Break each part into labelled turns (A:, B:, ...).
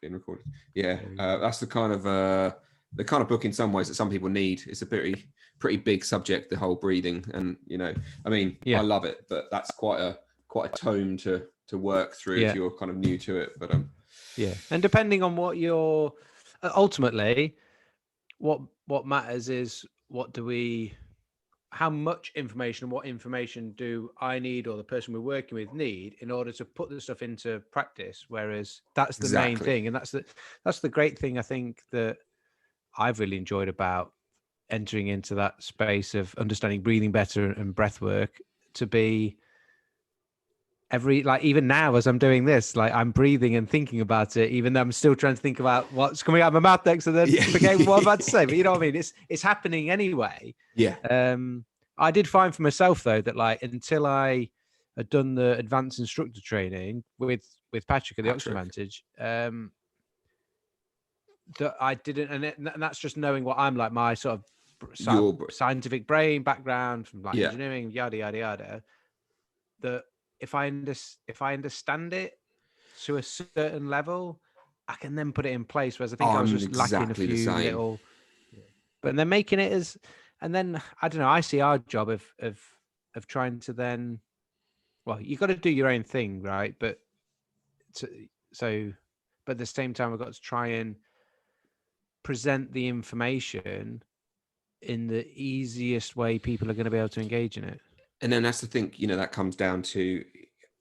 A: Being recorded. Yeah, that's the kind of book in some ways that some people need. It's a pretty big subject, the whole breathing, and I mean, I love it, but that's quite a tome to work through if you're kind of new to it. But
B: and depending on what you're ultimately, what matters is how much information and what information do I need or the person we're working with need in order to put this stuff into practice. Whereas that's the main thing. And that's the great thing, I think, that I've really enjoyed about entering into that space of understanding breathing better and breath work, to be even now as I'm doing this, like I'm breathing and thinking about it, even though I'm still trying to think about what's coming out of my mouth next and then forgetting what I'm about to say. But you know what I mean? It's happening anyway.
A: Yeah.
B: I did find for myself though that like until I had done the advanced instructor training with Patrick at the Oxford Advantage, that I didn't, and that's just knowing what I'm like, my sort of scientific brain background from like engineering, yada yada yada. That if I understand it to a certain level, I can then put it in place. Whereas I think I was just lacking a few little. But they're making it as, and then I don't know. I see our job of trying to then, well, you got to do your own thing, right? But but at the same time, we've got to try and present the information in the easiest way people are going to be able to engage in it.
A: And then that's the thing, that comes down to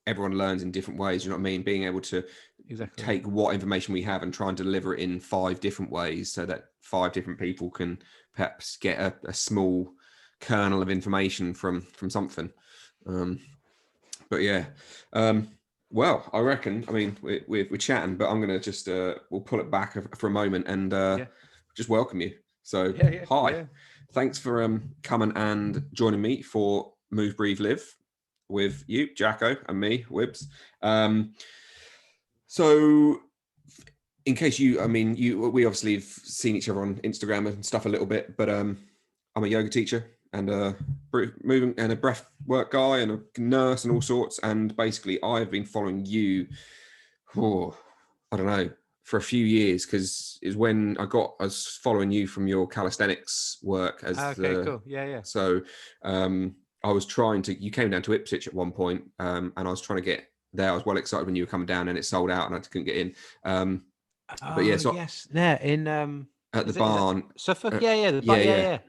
A: everyone learns in different ways. You know what I mean? Being able to take what information we have and try and deliver it in 5 different ways so that 5 different people can perhaps get a small kernel of information from something. But yeah. Well, I reckon, I mean, we're chatting, but I'm going to just, we'll pull it back for a moment and just welcome you. So hi. Yeah. Thanks for coming and joining me for Move, Breathe, Live with you, Jacko, and me, Wibbs. So in case we obviously have seen each other on Instagram and stuff a little bit, but I'm a yoga teacher and a moving and a breath work guy and a nurse and all sorts. And basically I've been following you for, I don't know, for a few years, because is when I was following you from your calisthenics work as
B: cool. Yeah.
A: So I was you came down to Ipswich at one point, and I was trying to get there. I was well excited when you were coming down and it sold out and I couldn't get in. But yeah, so
B: in
A: at the barn,
B: Suffolk. Yeah.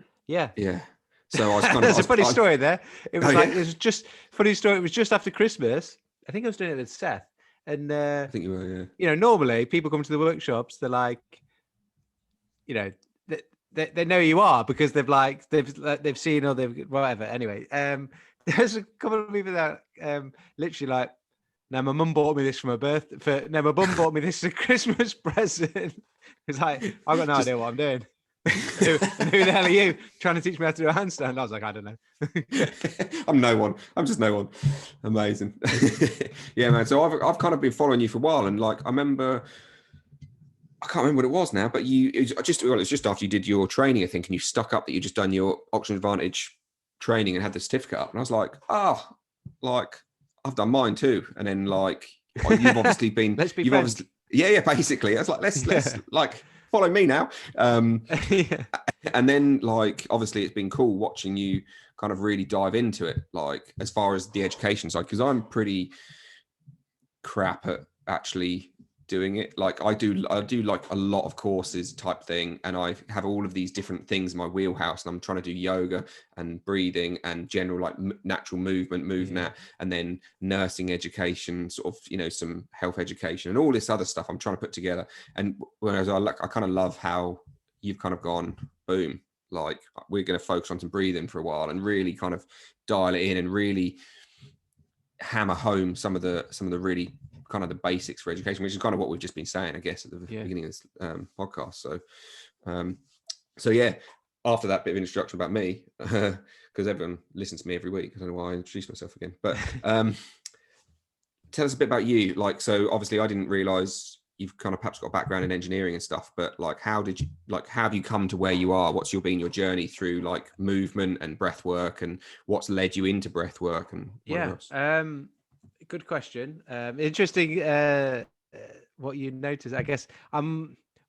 A: So I was kind of.
B: There's a funny story there. It was it was just funny story. It was just after Christmas. I think I was doing it with Seth, and
A: I think you were.
B: Yeah. Normally people come to the workshops. They're like, they know who you are because they've seen or they've whatever. Anyway, there's a couple of people that literally like. Now my mum bought me this for my birthday. My mum bought me this as a Christmas present. It's like I've got no idea what I'm doing. who the hell are you trying to teach me how to do a handstand? I was like, I don't know.
A: I'm no one. I'm just no one. Amazing. Yeah, man. So I've kind of been following you for a while, and like I can't remember what it was now, but it was just after you did your training, I think, and you stuck up that you just done your Oxford Advantage training and had the certificate up, and I was like, I've done mine too. And then like you've obviously been
B: let's be friends.
A: Basically. I was like, let's like follow me now. And then like obviously it's been cool watching you kind of really dive into it, like as far as the education side, because I'm pretty crap at actually doing it. Like I do like a lot of courses type thing, and I have all of these different things in my wheelhouse, and I'm trying to do yoga and breathing and general like natural movement, and then nursing education, sort of some health education and all this other stuff I'm trying to put together. And whereas I kind of love how you've kind of gone boom, like we're going to focus on some breathing for a while and really kind of dial it in and really hammer home some of the really kind of the basics for education, which is kind of what we've just been saying, I guess, at the beginning of this podcast. So yeah, after that bit of introduction about me, because everyone listens to me every week, I don't know why I introduce myself again, but tell us a bit about you. Like, so obviously I didn't realize you've kind of perhaps got a background in engineering and stuff, but like, how have you come to where you are? What's been your journey through like movement and breath work, and what's led you into breath work and whatever else?
B: Good question. Interesting notice. I guess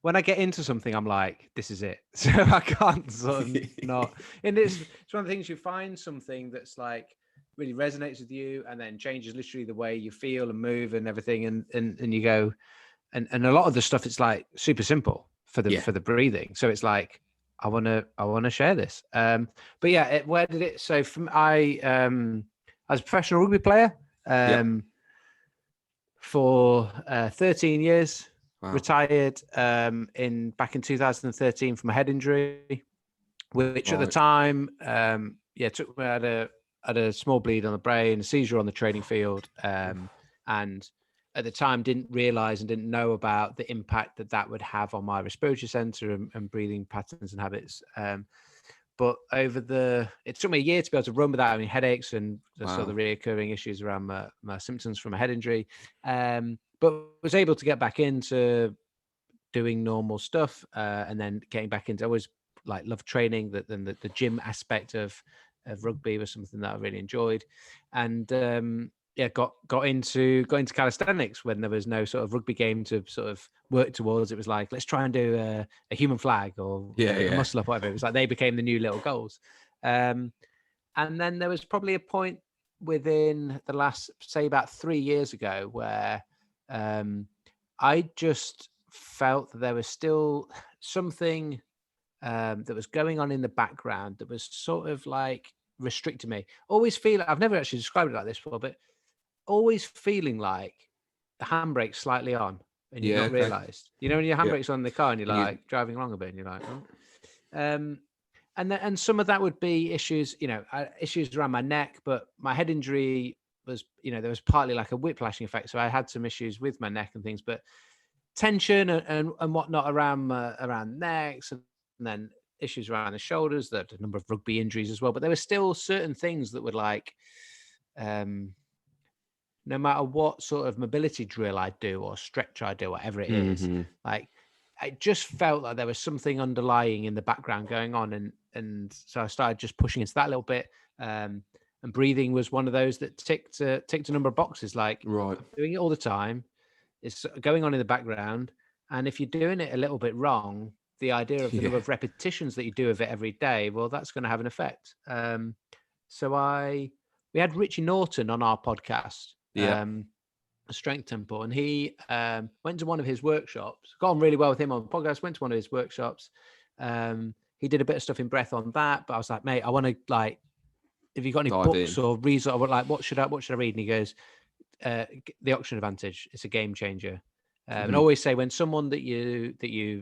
B: when I get into something, I'm like, this is it. So I can't sort of not. And it's one of the things, you find something that's like really resonates with you, and then changes literally the way you feel and move and everything. And you go, and a lot of the stuff, it's like super simple for the breathing. So it's like, I want to share this. But yeah, where did it? So I was a professional rugby player for 13 years. Wow. Retired back in 2013 from a head injury, which at the time, took me had a small bleed on the brain, a seizure on the training field, and at the time didn't realize and didn't know about the impact that would have on my respiratory center and breathing patterns and habits. But it took me a year to be able to run without having headaches and sort of the reoccurring issues around my symptoms from a head injury. But was able to get back into doing normal stuff, and then getting back into, I always like loved training. The gym aspect of rugby was something that I really enjoyed, and got into calisthenics when there was no sort of rugby game to sort of work towards. It was like, let's try and do a human flag or a muscle up, whatever. It was like they became the new little goals. And then there was probably a point within the last, say, about 3 years ago where I just felt that there was still something that was going on in the background that was sort of like restricting me. Always feel, I've never actually described it like this before, but always feeling like the handbrake's slightly on and you've not realized. You know, when your handbrake's on in the car and you're like driving along a bit and you're like, oh. And some of that would be issues, issues around my neck, but my head injury was, there was partly like a whiplashing effect. So I had some issues with my neck and things, but tension and whatnot around necks, and then issues around the shoulders, a number of rugby injuries as well. But there were still certain things that would like, no matter what sort of mobility drill I do or stretch I do, whatever it is, like I just felt like there was something underlying in the background going on. And so I started just pushing into that a little bit. And breathing was one of those that ticked a number of boxes, like doing it all the time. It's going on in the background. And if you're doing it a little bit wrong, the idea of the number of repetitions that you do of it every day, well, that's going to have an effect. So we had Richie Norton on our podcast, a strength temple, and he went to one of his workshops, got on really well with him on the podcast, went to one of his workshops. He did a bit of stuff in breath on that, but I was like, mate, I want to like, have you got any books or reads? Or like, what should I read? And he goes, The Oxygen Advantage. It's a game changer. And I always say, when someone that you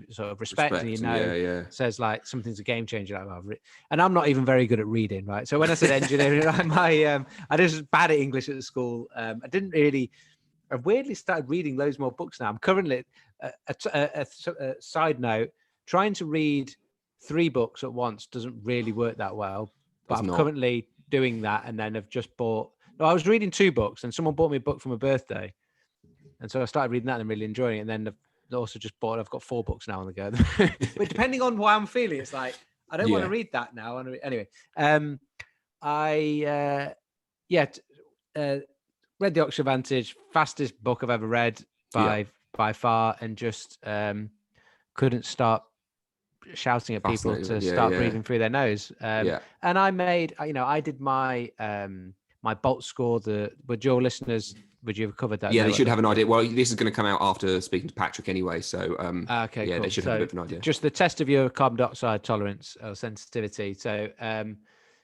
B: sort of respect and says like something's a game changer, like, and I'm not even very good at reading, right? So when I said engineering, I was bad at English at the school. I've weirdly started reading loads more books now. I'm currently a side note, trying to read 3 books at once doesn't really work that well. But I'm currently doing that, and then I've just bought. No, I was reading 2 books, and someone bought me a book for my birthday. And so I started reading that and really enjoying it. And then I've also just bought, I've got 4 books now on the go. But depending on what I'm feeling, it's like, I don't want to read that now. Anyway, read The Oxygen Advantage, fastest book I've ever read by far, and just couldn't stop shouting at people to start breathing through their nose. And I did my my Bolt score. Would your listeners, would you have covered that?
A: Yeah, they should have an idea. Well, this is going to come out after speaking to Patrick anyway, so
B: cool.
A: They should have a bit of an idea.
B: Just the test of your carbon dioxide tolerance or sensitivity. So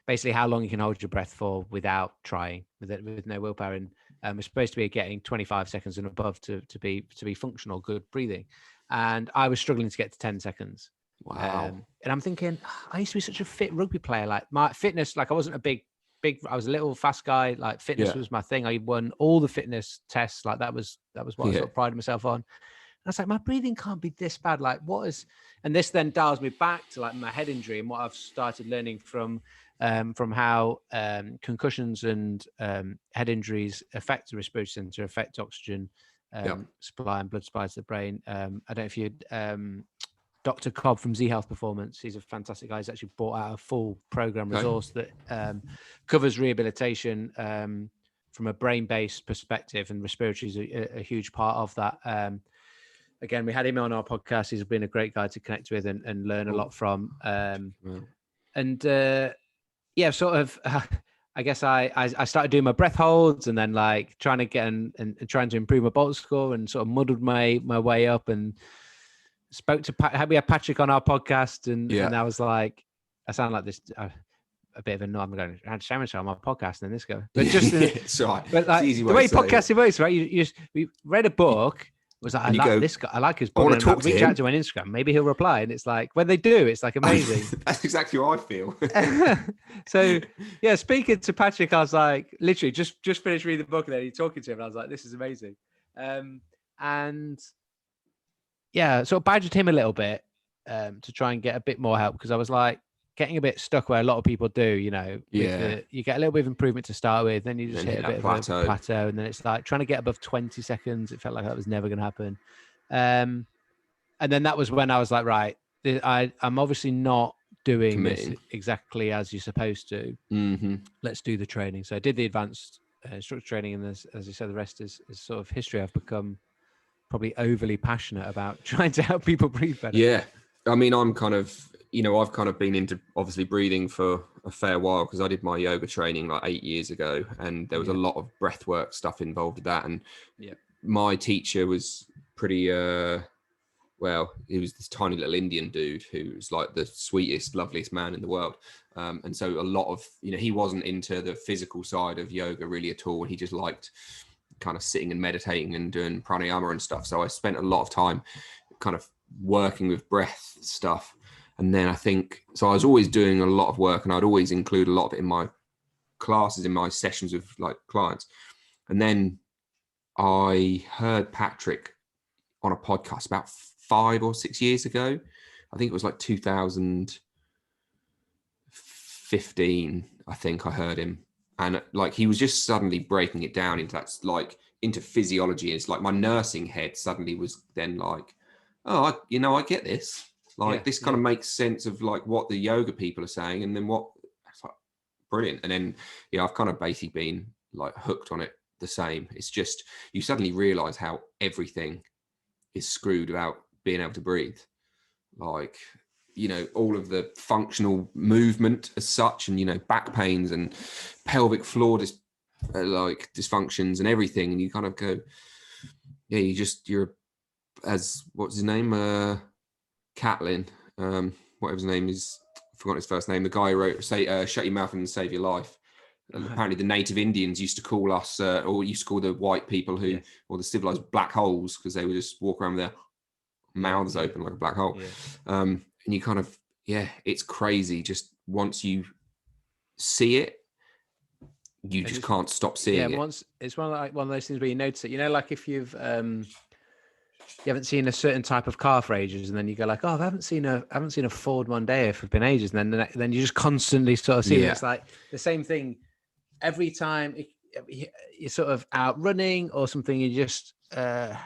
B: basically how long you can hold your breath for without trying, with no willpower. And we're supposed to be getting 25 seconds and above to be functional, good breathing. And I was struggling to get to 10 seconds.
A: Wow.
B: And I'm thinking, I used to be such a fit rugby player. Like my fitness, like I wasn't a big, I was a little fast guy. Like fitness was my thing. I won all the fitness tests. Like that was what I sort of prided myself on. And I was like, my breathing can't be this bad. Like and this then dials me back to like my head injury and what I've started learning from how concussions and head injuries affect the respiratory center, affect oxygen supply and blood supply to the brain. I don't know if you'd Dr. Cobb from Z Health Performance. He's a fantastic guy. He's actually brought out a full program resource that covers rehabilitation from a brain-based perspective, and respiratory is a huge part of that. again, we had him on our podcast. He's been a great guy to connect with and learn a lot from. Yeah, sort of. I guess I started doing my breath holds and then like trying to get and trying to improve my bolt score and sort of muddled my way up and spoke to we had Patrick on our podcast and I was like, I sound like this a bit of a I'm going to share myself on my podcast and then this go, but just
A: it's right.
B: But like,
A: it's easy
B: the way podcasting works, right? We read a book. Was like, I like this guy. I like his book.
A: I want to talk
B: to reach out to him on Instagram. Maybe he'll reply. And it's like when they do, it's like amazing.
A: That's exactly how I feel.
B: So yeah, speaking to Patrick, I was like, literally just finished reading the book and then he's talking to him. And I was like, this is amazing. And yeah, sort of badgered him a little bit to try and get a bit more help because I was like getting a bit stuck where a lot of people do, you know. You get a little bit of improvement to start with, then you just hit a bit of a plateau, and then it's like trying to get above 20 seconds. It felt like that was never going to happen. And then that was when I was like, right, I'm obviously not doing this exactly as you're supposed to.
A: Mm-hmm.
B: Let's do the training. So I did the advanced instructor training, and as you said, the rest is sort of history. I've become probably overly passionate about trying to help people breathe better.
A: Yeah. I mean, I'm kind of, I've kind of been into obviously breathing for a fair while because I did my yoga training like 8 years ago and there was a lot of breath work stuff involved with that. And my teacher was pretty, he was this tiny little Indian dude who was like the sweetest, loveliest man in the world. And so a lot of, he wasn't into the physical side of yoga really at all. He just liked kind of sitting and meditating and doing pranayama and stuff. So I spent a lot of time kind of working with breath stuff. And then I think, so I was always doing a lot of work and I'd always include a lot of it in my classes, in my sessions with like clients. And then I heard Patrick on a podcast about 5 or 6 years ago. I think it was like 2015. I think I heard him. And like, he was just suddenly breaking it down into that, like into physiology. It's like my nursing head suddenly was then like, oh, I get this. Like this kind of makes sense of like what the yoga people are saying. And then it's like brilliant. And then, I've kind of basically been like hooked on it the same. It's just, you suddenly realize how everything is screwed without being able to breathe. Like, all of the functional movement as such and, back pains and pelvic floor like dysfunctions and everything. And you kind of go, you're as what's his name? Catlin, whatever his name is, I've forgotten his first name. The guy who wrote Shut Your Mouth and Save Your Life. Apparently the native Indians used to call us, or used to call the white people or the civilized black holes because they would just walk around with their mouths open like a black hole. And you kind of, it's crazy. Just once you see it, you just can't stop seeing it.
B: It's one of those things where you notice it. Like if you haven't seen a certain type of car for ages, and then you go like, oh, I haven't seen a Ford Mondeo for been ages, and then you just constantly sort of see it. It's like the same thing every time you're sort of out running or something. You just the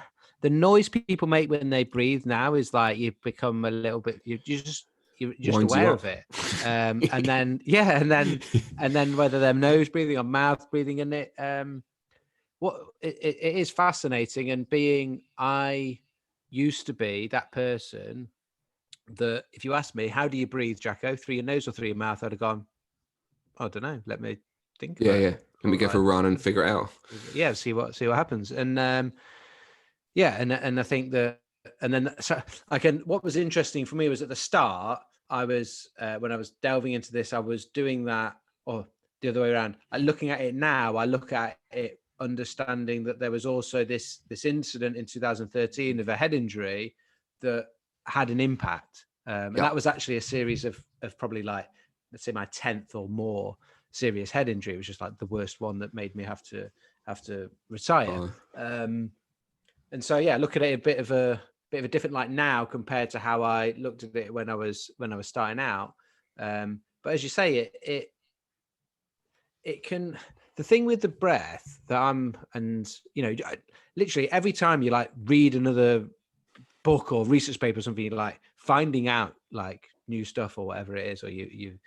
B: noise people make when they breathe now is like you become a little bit. You're just aware of it, and then whether they're nose breathing or mouth breathing in it. It is fascinating, and I used to be that person that if you asked me, how do you breathe, Jacko, through your nose or through your mouth, I'd have gone, I don't know, let me think about it.
A: Let me go for a run and figure it out.
B: See what happens. And and I think that, and then so what was interesting for me was at the start, I was when I was delving into this, I was doing that, or the other way around. Looking at it now, I look at it understanding that there was also this incident in 2013 of a head injury that had an impact, and that was actually a series of probably like, let's say, my 10th or more serious head injury. It was just like the worst one that made me have to retire. And so look at it a bit of a different light now compared to how I looked at it when I was starting out. But as you say, it can. The thing with the breath that literally every time you like read another book or research paper or something, you're like finding out like new stuff or whatever it is, or you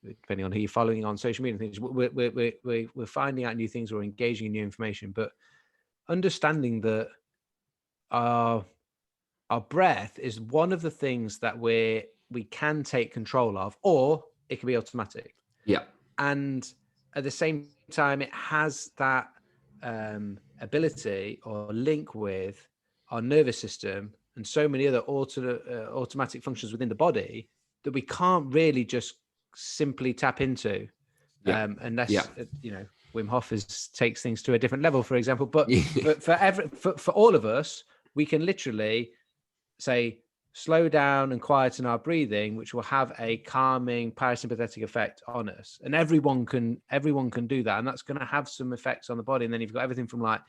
B: depending on who you're following on social media things, we're finding out new things or engaging in new information, but understanding that our our breath is one of the things that we can take control of, or it can be automatic.
A: Yeah.
B: And at the same time, it has that ability or link with our nervous system and so many other automatic functions within the body that we can't really just simply tap into, unless Wim Hof takes things to a different level, for example. But for all of us, we can literally say slow down and quieten our breathing, which will have a calming parasympathetic effect on us. And everyone can do that, and that's going to have some effects on the body. And then you've got everything from like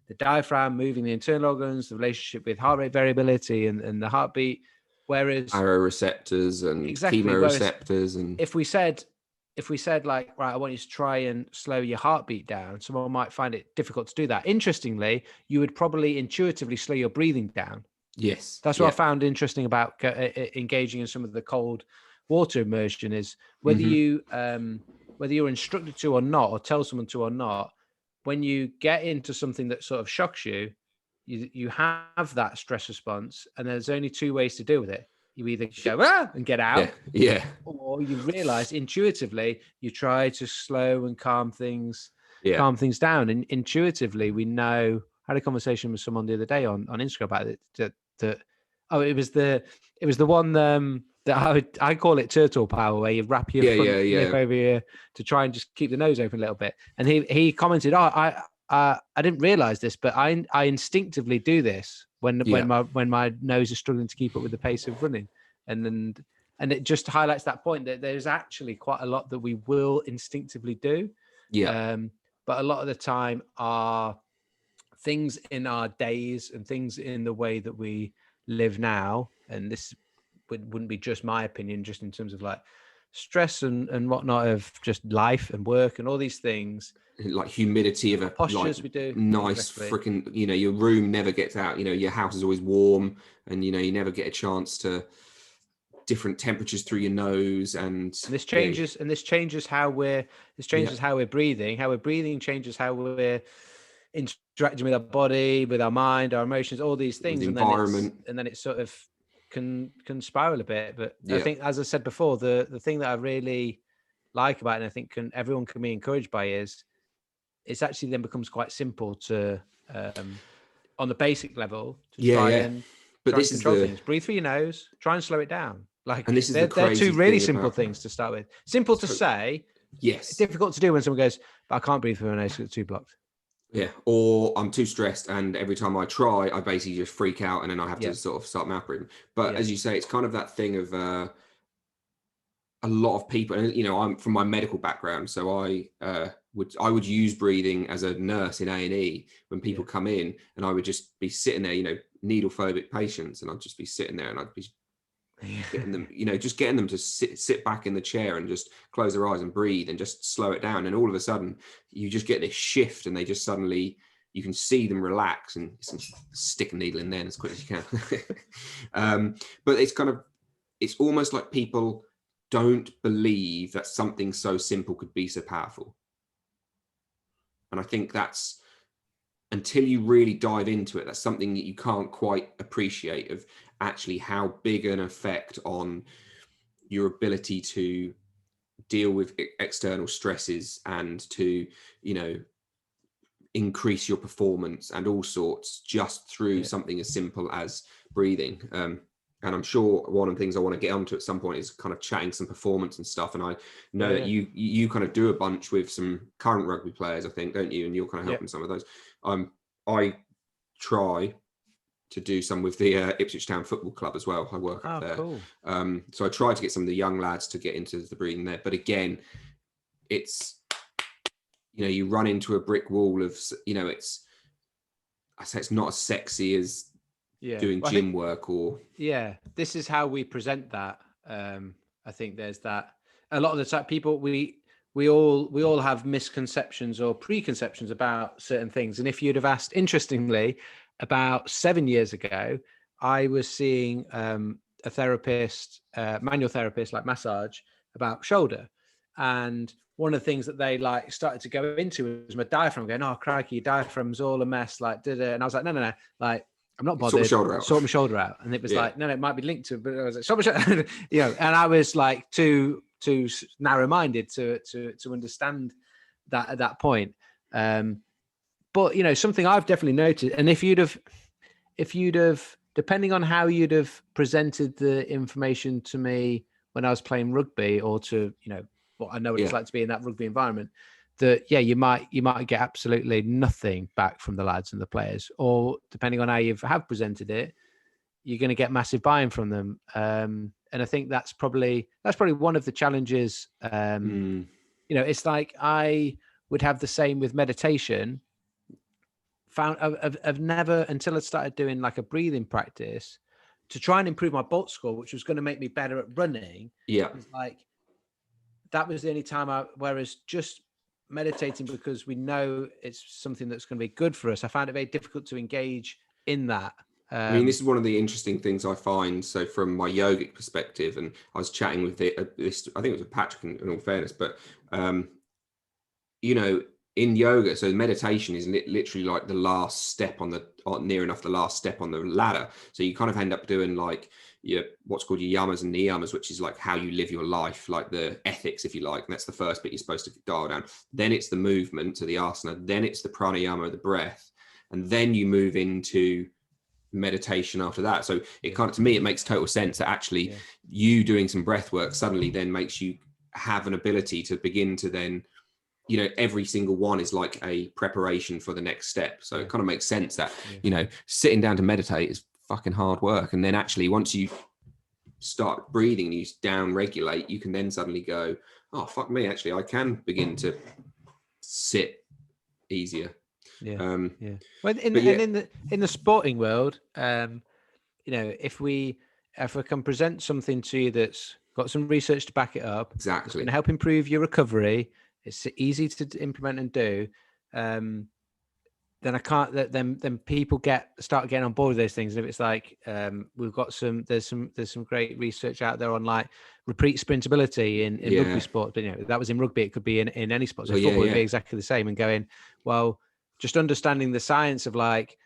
B: the diaphragm moving the internal organs, the relationship with heart rate variability and the heartbeat. Whereas
A: aroreceptors and chemoreceptors, and if we said
B: like, right, I want you to try and slow your heartbeat down, someone might find it difficult to do that. Interestingly, you would probably intuitively slow your breathing down.
A: Yes,
B: that's what I found interesting about engaging in some of the cold water immersion is whether you're instructed to or not, or tell someone to or not. When you get into something that sort of shocks you, you have that stress response, and there's only two ways to deal with it. You either go and get out, or you realize intuitively you try to slow and calm things down. And intuitively, we know. I had a conversation with someone the other day on Instagram about it. It was the one that I call it turtle power, where you wrap your front lip over here to try and just keep the nose open a little bit. And he commented, I didn't realize this, but I instinctively do this when my nose is struggling to keep up with the pace of running. And it just highlights that point that there's actually quite a lot that we will instinctively do. But a lot of the time are things in our days and things in the way that we live now. And this wouldn't be just my opinion, just in terms of like stress and whatnot of just life and work and all these things,
A: like humidity of a
B: postures, we do
A: nice freaking, your room never gets out, your house is always warm, and you never get a chance to different temperatures through your nose, and this changes
B: how we're breathing changes how we're interacting with our body, with our mind, our emotions, all these things,
A: and environment,
B: and then it sort of can spiral a bit. But I think, as I said before, the thing that I really like about it, and I think everyone can be encouraged by, is it's actually then becomes quite simple to on the basic level to try and control things. Breathe through your nose, try and slow it down.
A: And this is they're
B: two really simple things to start with. Simple to say,
A: yes.
B: It's difficult to do when someone goes, but I can't breathe through my nose because it's too blocked.
A: Yeah, or I'm too stressed, and every time I try, I basically just freak out, and then I have to sort of start mouth breathing. But as you say, it's kind of that thing of a lot of people, and I'm from my medical background, so I would use breathing as a nurse in A&E when people come in, and I would just be sitting there, needle phobic patients, and I'd just be sitting there, and I'd be getting them, just getting them to sit back in the chair and just close their eyes and breathe and just slow it down. And all of a sudden you just get this shift, and they just suddenly, you can see them relax, and stick a needle in there as quick as you can. But it's almost like people don't believe that something so simple could be so powerful. And I think that's, until you really dive into it, that's something that you can't quite appreciate, of actually how big an effect on your ability to deal with external stresses, and to, increase your performance and all sorts, just through something as simple as breathing. And I'm sure one of the things I want to get onto at some point is kind of chatting some performance and stuff. And I know that you kind of do a bunch with some current rugby players, I think, don't you? And you're kind of helping some of those. I try to do some with the Ipswich Town Football Club as well. I work up there. Cool. So I try to get some of the young lads to get into the breathing there. But again, it's, you run into a brick wall of, it's not as sexy as doing gym work, or
B: this is how we present that. I think there's that a lot of the time people, we all have misconceptions or preconceptions about certain things. And if you'd have asked, interestingly, about 7 years ago, I was seeing a therapist, manual therapist, like massage, about shoulder. And one of the things that they started to go into was my diaphragm, going, oh, crikey, your diaphragm's all a mess, like, and I was like, no. Like, I'm not bothered. Sort my shoulder out. And it was like, no, it might be linked to, but I was like, sort my shoulder, and I was like too narrow-minded to understand that at that point. But something I've definitely noted, and if you'd have, depending on how you'd have presented the information to me when I was playing rugby, or to what I know what it's like to be in that rugby environment, that you might get absolutely nothing back from the lads and the players, or depending on how you have presented it, you're going to get massive buy-in from them. And I think that's probably one of the challenges. It's like I would have the same with meditation. I've never, until I started doing like a breathing practice to try and improve my bolt score, which was going to make me better at running.
A: Yeah.
B: It's like, that was the only time whereas just meditating, because we know it's something that's going to be good for us, I found it very difficult to engage in that.
A: I mean, this is one of the interesting things I find. So from my yogic perspective, and I was chatting with this, I think it was with Patrick in all fairness, but, in yoga, so meditation is literally like the last step near enough the last step on the ladder. So you kind of end up doing like what's called your yamas and niyamas, which is like how you live your life, like the ethics, if you like. And that's the first bit you're supposed to dial down. Then it's the movement to the asana. Then it's the pranayama, the breath. And then you move into meditation after that. So it kind of, to me, it makes total sense that actually you doing some breath work suddenly then makes you have an ability to begin to then, every single one is like a preparation for the next step. So it kind of makes sense that, sitting down to meditate is fucking hard work. And then actually once you start breathing and you down regulate, you can then suddenly go, oh, fuck me, actually, I can begin to sit easier.
B: Well, in the sporting world, if we can present something to you that's got some research to back it up,
A: exactly,
B: it's going to help improve your recovery, it's easy to implement and do, then I can't. Then people start getting on board with those things. And if it's like we've got there's some great research out there on like repeat sprintability in rugby sport. But that was in rugby. It could be in any sport. So football would be exactly the same. And going, well, just understanding the science of like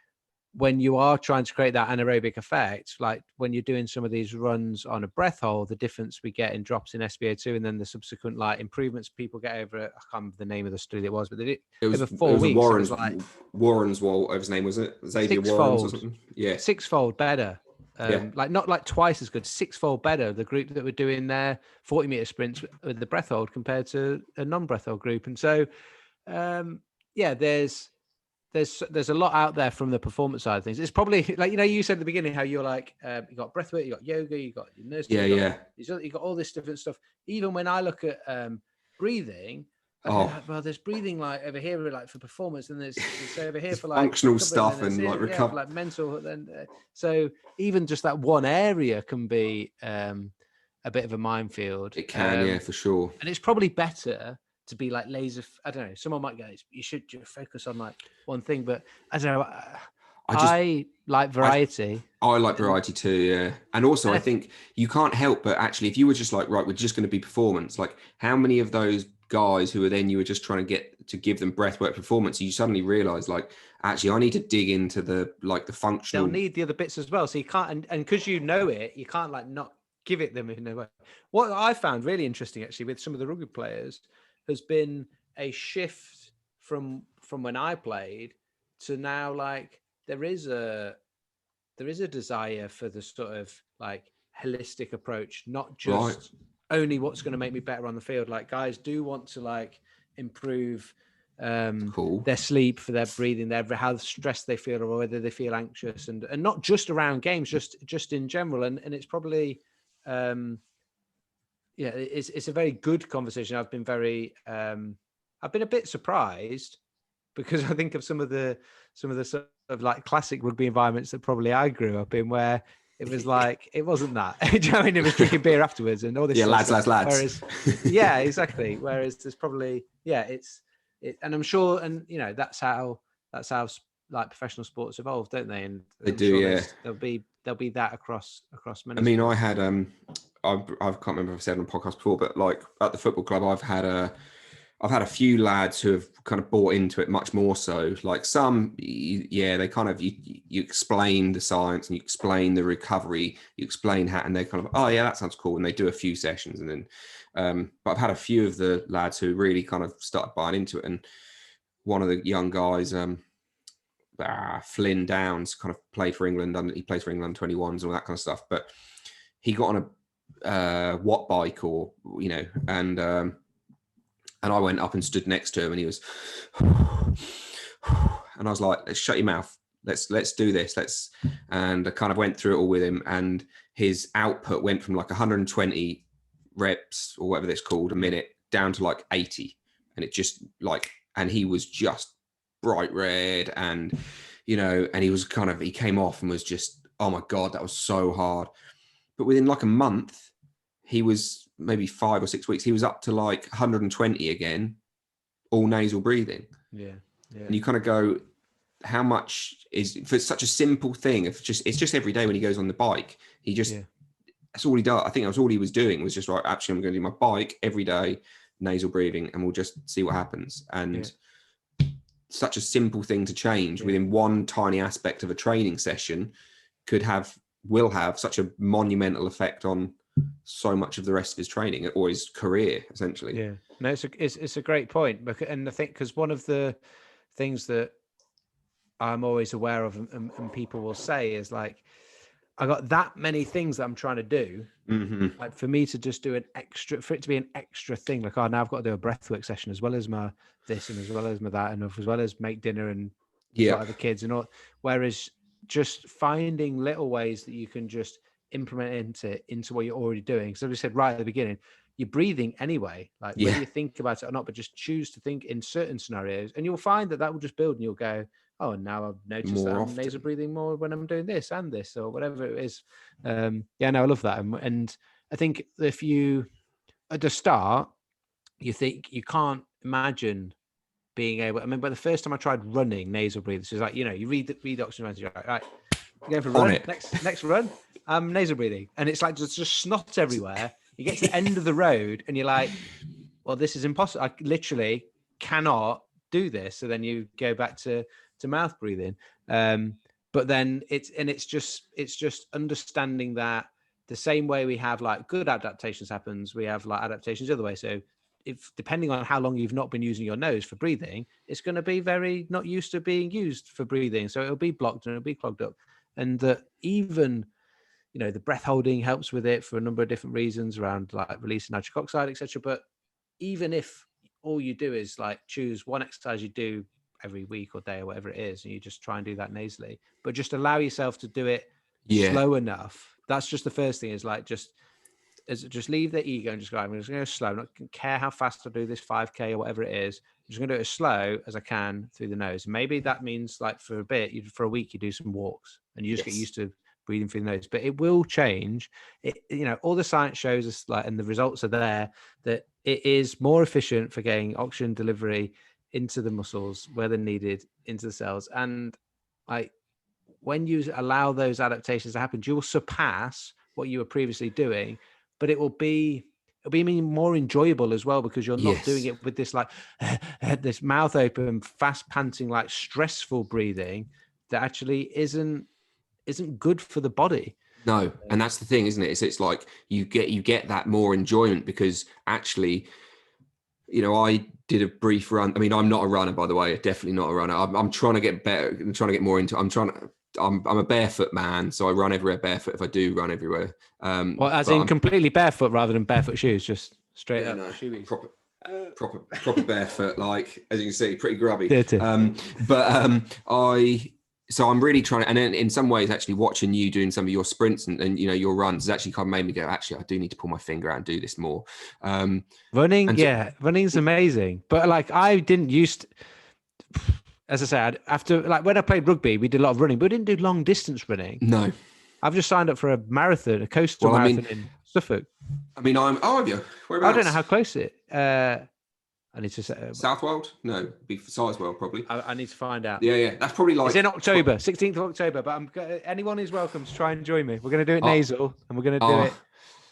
B: when you are trying to create that anaerobic effect, like when you're doing some of these runs on a breath hold, the difference we get in drops in SpO2 and then the subsequent like improvements people get over it. I can't remember the name of the study it was, but it was over 4 weeks.
A: Warren's, it was like Warren's, whatever his name was, it Xavier Warren's or something. Yeah,
B: sixfold better. Like not like twice as good, sixfold better. The group that were doing their 40-meter sprints with the breath hold compared to a non-breath hold group. And so, there's a lot out there from the performance side of things. It's probably like, you said at the beginning how you're like, you got breathwork, you got yoga, you got your nurse. You got all this different stuff. Even when I look at breathing, there's breathing like over here, like for performance, and there's over here for like
A: functional stuff and like recovery,
B: like mental. Then so even just that one area can be a bit of a minefield.
A: It can, for sure.
B: And it's probably better to be like laser. I don't know. Someone might go, you should focus on like one thing, but I don't know. I like variety.
A: I like variety too, yeah. And also, I think you can't help but actually, if you were just like, right, we're just going to be performance. Like, how many of those guys who are then you were just trying to give them breathwork performance, you suddenly realize, like, actually, I need to dig into the functional.
B: They'll need the other bits as well. So you can't, and because you know it, you can't like not give it them in a way. What I found really interesting actually with some of the rugby players has been a shift from when I played to now. Like there is a desire for the sort of like holistic approach, not just only what's going to make me better on the field. Like guys do want to like improve their sleep, for their breathing, how stressed they feel or whether they feel anxious, and not just around games, just in general. And it's probably it's a very good conversation. I've been I've been a bit surprised because I think of some of the sort of like classic rugby environments that probably I grew up in, where it was like, it wasn't that. Do you know what I mean? It was drinking beer afterwards and all this.
A: Yeah, lads.
B: Whereas, yeah, exactly. Whereas there's probably, and I'm sure, and that's how like professional sports evolve, don't they? And
A: they do, yeah.
B: There'll be that across many.
A: I mean, sports. I had I can't remember if I've said on a podcast before, but like at the football club, I've had a few lads who have kind of bought into it much more so. Like some, they kind of, you explain the science and you explain the recovery, you explain how, and they kind of, oh yeah, that sounds cool. And they do a few sessions and then, but I've had a few of the lads who really kind of started buying into it. And one of the young guys, Flynn Downs, kind of played for England, and he plays for England 21s and all that kind of stuff. But he got on a watt bike or, and I went up and stood next to him and he was, and I was like, let's shut your mouth. Let's do this. And I kind of went through it all with him, and his output went from like 120 reps or whatever it's called a minute down to like 80. And it just like, and he was just bright red and, and he came off and was just, oh my God, that was so hard. But within like a month, he was, maybe 5 or 6 weeks, he was up to like 120 again, all nasal breathing.
B: Yeah.
A: And you kind of go, how much is for such a simple thing? It's just every day when he goes on the bike, he just, that's all he does. I think that's all he was doing was just like, actually, I'm going to do my bike every day, nasal breathing, and we'll just see what happens. And such a simple thing to change within one tiny aspect of a training session will have such a monumental effect on so much of the rest of his training or his career, essentially.
B: Yeah, no, it's a great point. And I think because one of the things that I'm always aware of, and people will say, is like, I got that many things that I'm trying to do.
A: Mm-hmm.
B: Like for me to just do for it to be an extra thing, like, oh, now I've got to do a breathwork session as well as my this and as well as my that, and as well as make dinner and the kids and all. Whereas just finding little ways that you can just implement into what you're already doing. So we said right at the beginning, you're breathing anyway, like whether you think about it or not, but just choose to think in certain scenarios, and you'll find that will just build, and you'll go, oh, now I've noticed more that I'm nasal breathing more when I'm doing this and this or whatever it is. I love that. And I think if you at the start you think you can't imagine being able, I mean, but the first time I tried running nasal breathing, so it's like, you read oxygen levels, you're like, right, you're going for a run, next run, nasal breathing, and it's like just snot everywhere. You get to the end of the road and you're like, well, this is impossible. I literally cannot do this. So then you go back to mouth breathing. But then it's just understanding that the same way we have like good adaptations happens, we have like adaptations the other way. So if depending on how long you've not been using your nose for breathing, it's going to be very not used to being used for breathing. So it'll be blocked and it'll be clogged up. And that even, the breath holding helps with it for a number of different reasons around like releasing nitric oxide, etc. But even if all you do is like choose one exercise you do every week or day or whatever it is, and you just try and do that nasally, but just allow yourself to do it slow enough. That's just the first thing, is like just leave the ego and just go, I'm just going to go slow. I don't care how fast I do this 5K or whatever it is. I'm just going to do it as slow as I can through the nose. And maybe that means like for a week, you do some walks and you just get used to breathing through the nose, but it will change. All the science shows us, like, and the results are there, that it is more efficient for getting oxygen delivery into the muscles where they're needed, into the cells. And like when you allow those adaptations to happen, you will surpass what you were previously doing, but it'll be more enjoyable as well, because you're not doing it with this like this mouth open, fast panting, like stressful breathing that actually isn't good for the body.
A: No, and that's the thing, isn't it? It's like you get that more enjoyment, because actually, I did a brief run. I mean, I'm not a runner, by the way. Definitely not a runner. I'm trying to get better. I'm trying to get more into. I'm a barefoot man, so I run everywhere barefoot if I do run everywhere.
B: Completely barefoot rather than barefoot shoes, just straight up shoes.
A: Proper barefoot, like, as you can see, pretty grubby. So I'm really trying to, and then in some ways, actually watching you doing some of your sprints and your runs has actually kind of made me go, actually, I do need to pull my finger out and do this more.
B: Running's amazing. But like, I didn't used to, as I said, after like when I played rugby, we did a lot of running, but we didn't do long distance running.
A: No.
B: I've just signed up for a marathon, a coastal marathon in Suffolk.
A: I mean, have you? Whereabouts?
B: I don't know how close it. I need to say
A: Southwold? No, it'd be Sizewell probably.
B: I need to find out.
A: Yeah. That's probably like.
B: It's in October, 16th of October. But anyone is welcome to try and join me. We're going to do it nasal, and we're going to do it.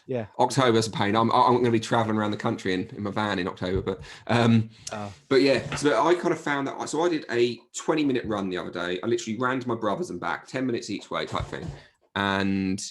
B: Yeah.
A: October's a pain. I'm going to be traveling around the country in my van in October, but yeah. So I kind of found that. So I did a 20-minute run the other day. I literally ran to my brother's and back, 10 minutes each way type thing, and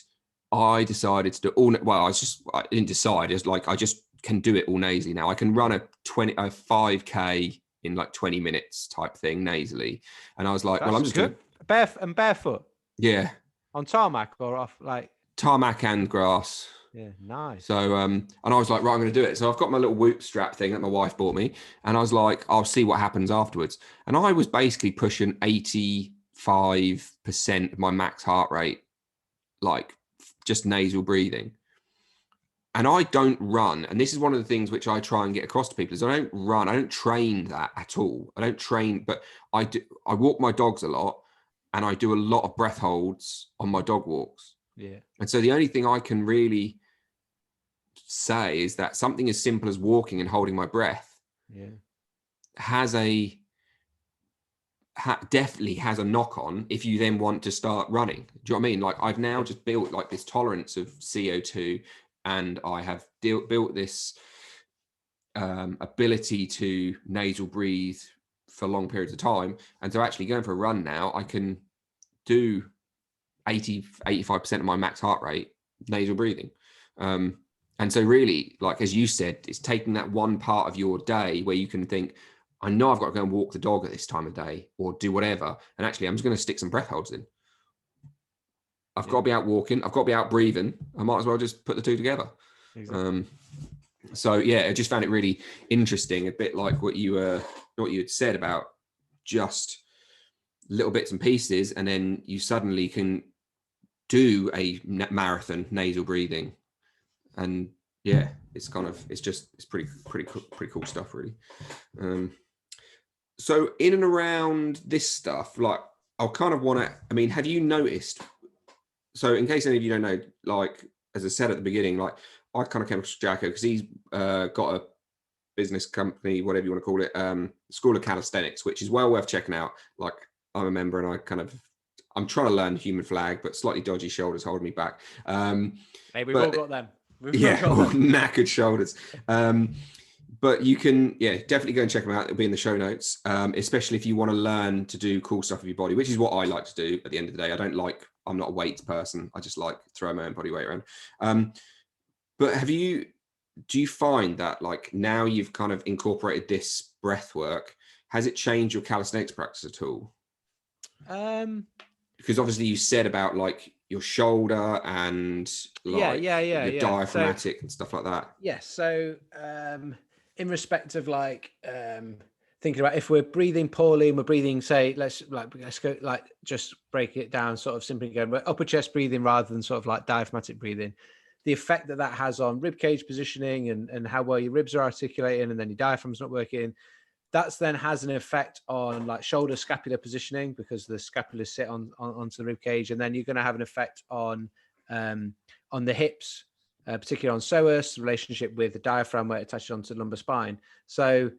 A: I decided to do all. Well, I didn't decide. It's like I just can do it all nasally now. I can run a 5K in like 20 minutes type thing nasally, and I was like, well, I'm just
B: good. Barefoot.
A: Yeah.
B: On tarmac or off like
A: tarmac and grass.
B: Yeah, nice.
A: So, and I was like, right, I'm going to do it. So I've got my little Whoop strap thing that my wife bought me. And I was like, I'll see what happens afterwards. And I was basically pushing 85% of my max heart rate, like just nasal breathing. And I don't run. And this is one of the things which I try and get across to people is I don't run. I don't train that at all. I don't train, but I walk my dogs a lot and I do a lot of breath holds on my dog walks.
B: Yeah.
A: And so the only thing I can really say is that something as simple as walking and holding my breath definitely has a knock on if you then want to start running. Do you know what I mean? Like I've now just built like this tolerance of CO2 and I have built this ability to nasal breathe for long periods of time. And so actually going for a run now, I can do 85% of my max heart rate nasal breathing. And so really, like, as you said, it's taking that one part of your day where you can think, I know I've got to go and walk the dog at this time of day or do whatever. And actually, I'm just going to stick some breath holds in. I've got to be out walking. I've got to be out breathing. I might as well just put the two together. Exactly. So yeah, I just found it really interesting, a bit like what you had said about just little bits and pieces, and then you suddenly can do a marathon nasal breathing, and yeah, it's pretty cool stuff, really. So in and around this stuff, like I'll kind of want to. I mean, have you noticed? So in case any of you don't know, like as I said at the beginning, like I kind of came across Jacko because he's got a business company, whatever you want to call it, School of Calisthenics, which is well worth checking out. Like I'm a member, and I'm trying to learn human flag, but slightly dodgy shoulders holding me back.
B: Hey, we've all got them.
A: Knackered shoulders. But you can, definitely go and check them out. It'll be in the show notes, especially if you want to learn to do cool stuff with your body, which is what I like to do at the end of the day. I'm not a weights person. I just like throwing my own body weight around. But do you find that like now you've kind of incorporated this breath work, has it changed your calisthenics practice at all? Because obviously you said about like your shoulder and like your diaphragmatic and stuff like that.
B: Yes. So in respect of like thinking about if we're breathing poorly and we're breathing, say, let's go like just break it down, sort of simply going upper chest breathing rather than sort of like diaphragmatic breathing. The effect that has on rib cage positioning and how well your ribs are articulating, and then your diaphragm's not working. That's then has an effect on like shoulder scapular positioning because the scapula sit onto the rib cage, and then you're going to have an effect on the hips, particularly on psoas, relationship with the diaphragm where it attaches onto the lumbar spine. So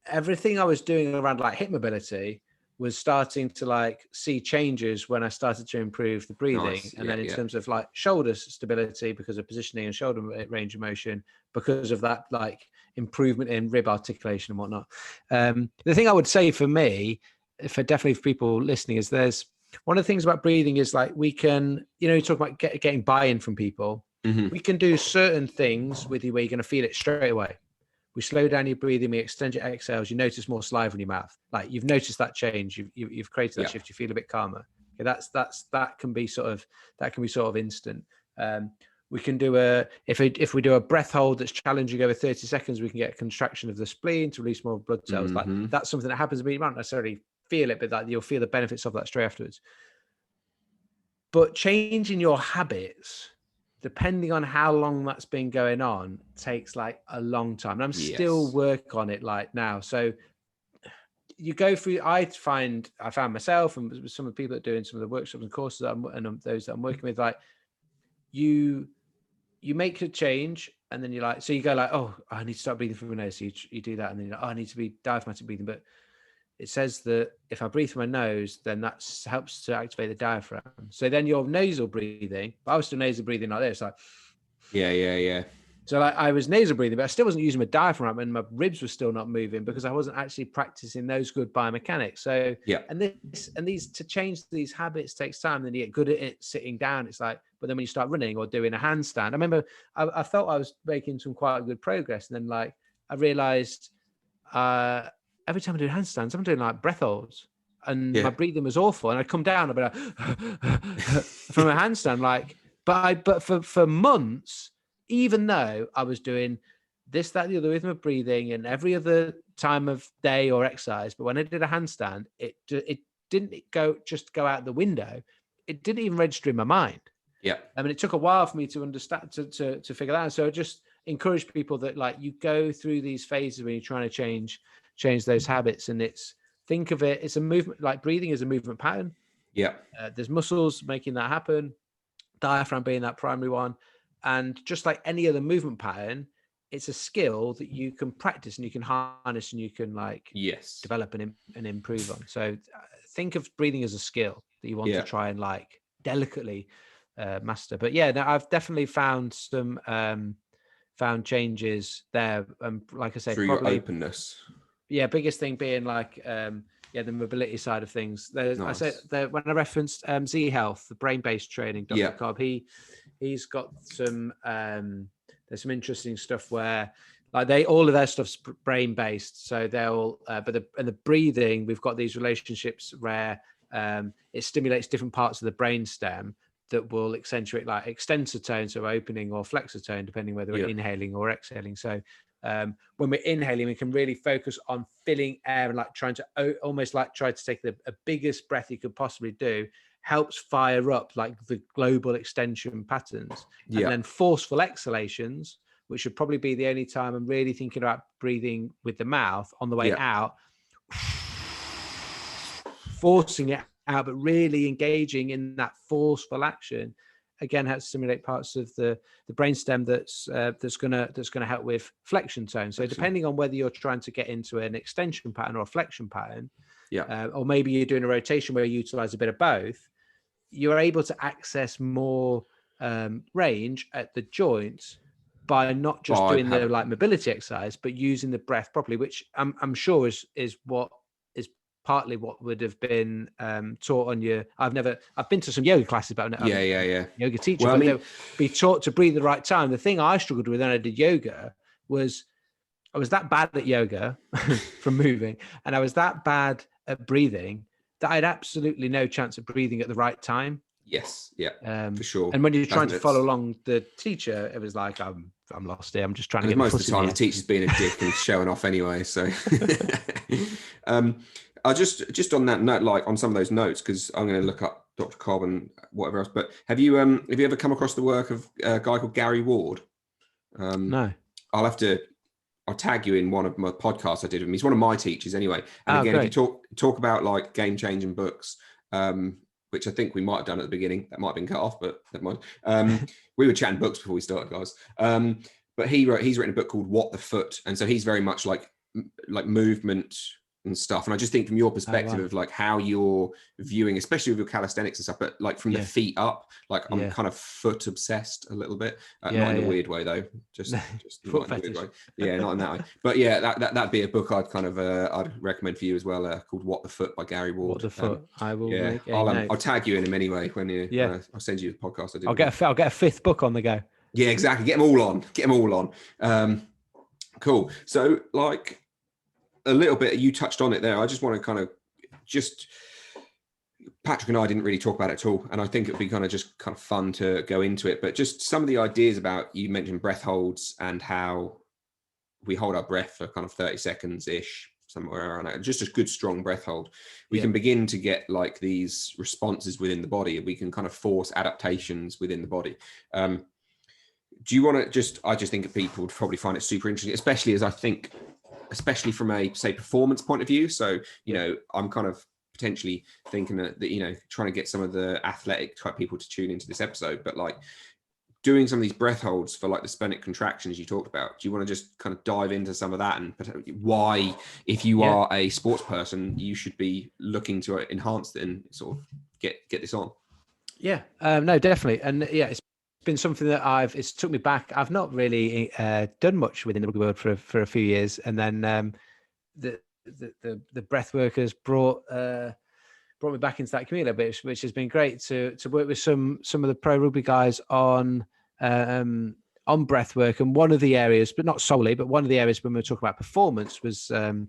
B: everything I was doing around like hip mobility was starting to like see changes when I started to improve the breathing. Nice. And then in terms of like shoulder stability because of positioning and shoulder range of motion, because of that like improvement in rib articulation and whatnot. The thing I would say for me, definitely for people listening, is there's one of the things about breathing is like we can, you talk about getting buy-in from people. Mm-hmm. We can do certain things with you where you're going to feel it straight away. We slow down your breathing, we extend your exhales, you notice more saliva in your mouth. Like you've noticed that change, you've created that shift, you feel a bit calmer. Okay, that can be sort of instant. We can do if we do a breath hold that's challenging over 30 seconds, we can get a contraction of the spleen to release more blood cells. Mm-hmm. Like that's something that happens, but you might not necessarily feel it, but that you'll feel the benefits of that straight afterwards. But changing your habits, depending on how long that's been going on, takes like a long time. And I'm still work on it like now. So you go through, I found myself and some of the people that are doing some of the workshops and courses and those that I'm working with, like you make a change and then you're like, so you go like, oh, I need to start breathing through my nose. So you do that. And then you're like, oh, I need to be diaphragmatic breathing. But it says that if I breathe through my nose, then that helps to activate the diaphragm. So then your nasal breathing, but I was still nasal breathing like this, like,
A: Yeah.
B: So like I was nasal breathing, but I still wasn't using my diaphragm, and my ribs were still not moving because I wasn't actually practicing those good biomechanics. So these to change these habits takes time. Then you get good at it sitting down. It's like, but then when you start running or doing a handstand, I remember I felt I was making some quite good progress, and then like I realized every time I do handstands, I'm doing like breath holds, and my breathing was awful. And I'd come down, I'd be like from a handstand, like, but for months, even though I was doing this, that, the other with my breathing and every other time of day or exercise, but when I did a handstand, it didn't go out the window. It didn't even register in my mind.
A: Yeah.
B: I mean, it took a while for me to understand, to figure that out. So I just encourage people that like you go through these phases when you're trying to change those habits, and think of it, it's a movement, like breathing is a movement pattern.
A: Yeah.
B: There's muscles making that happen, diaphragm being that primary one. And just like any other movement pattern, it's a skill that you can practice and you can harness and you can like develop and improve on. So think of breathing as a skill that you want to try and like delicately master. But yeah, no, I've definitely found some found changes there. Like I say,
A: through
B: probably,
A: your openness.
B: Yeah, biggest thing being like the mobility side of things. Nice. I said that when I referenced Z Health, the brain-based training, Dr. Cobb, he's got some there's some interesting stuff where like all of their stuff's brain-based. So they'll but the breathing, we've got these relationships where it stimulates different parts of the brain stem that will accentuate like extensor tone, so opening, or flexor tone, depending whether we're inhaling or exhaling. So when we're inhaling, we can really focus on filling air and like trying to almost like try to take the biggest breath you could possibly do, helps fire up like the global extension patterns. And then forceful exhalations, which should probably be the only time I'm really thinking about breathing with the mouth on the way out, forcing it out, but really engaging in that forceful action, again, helps stimulate parts of the brainstem that's gonna help with flexion tone. So depending on whether you're trying to get into an extension pattern or a flexion pattern, or maybe you're doing a rotation where you utilize a bit of both, you're able to access more range at the joints by not just doing the like mobility exercise, but using the breath properly, which I'm sure is what is partly what would have been taught on your. I've been to some yoga classes, but I'm yoga teacher. Well, but they'll be taught to breathe the right time. The thing I struggled with when I did yoga was I was that bad at yoga from moving, and I was that bad at breathing that I had absolutely no chance of breathing at the right time.
A: For sure.
B: And when you're trying to follow along the teacher, it was like I'm lost here. I'm just trying to get
A: most of the time the teacher's being a dick and showing off anyway. So I just on that note, like on some of those notes, because I'm going to look up Dr. Cobb and whatever else. But have you ever come across the work of a guy called Gary Ward?
B: No.
A: I'll tag you in one of my podcasts I did with him. He's one of my teachers anyway. And again, great. If you talk about like game changing books, which I think we might have done at the beginning, that might have been cut off, but never mind. We were chatting books before we started, guys. But he's written a book called What the Foot, and so he's very much like movement and stuff. And I just think from your perspective of like how you're viewing, especially with your calisthenics and stuff, but like from the feet up, like I'm kind of foot obsessed a little bit, not in a weird way though, just not in a weird way. Yeah, not in that way. But yeah, that'd be a book I'd recommend for you as well, called What the Foot by Gary Ward.
B: What the Foot. I will.
A: Yeah, I'll tag you in him anyway when I'll send you the podcast.
B: I'll get a fifth book on the go.
A: Yeah, exactly. Get them all on. Cool. So like, a little bit, you touched on it there. I just want to kind of Patrick and I didn't really talk about it at all. And I think it'd be kind of fun to go into it, but just some of the ideas about, you mentioned breath holds and how we hold our breath for kind of 30 seconds ish, somewhere around that. Just a good strong breath hold. We can begin to get like these responses within the body. We can kind of force adaptations within the body. Do you want to I just think people would probably find it super interesting, especially from a, say, performance point of view. So, I'm kind of potentially thinking that, trying to get some of the athletic type people to tune into this episode, but like doing some of these breath holds for like the splenic contractions you talked about. Do you want to just kind of dive into some of that and why, if you are a sports person, you should be looking to enhance it and sort of get this on?
B: Yeah, no, definitely. And it's been something that it's took me back. I've not really done much within the rugby world for a few years, and then the breath workers brought me back into that community a bit, which has been great to work with some of the pro rugby guys on breath work. And one of the areas, but not solely, but one of the areas when we were talking about performance was the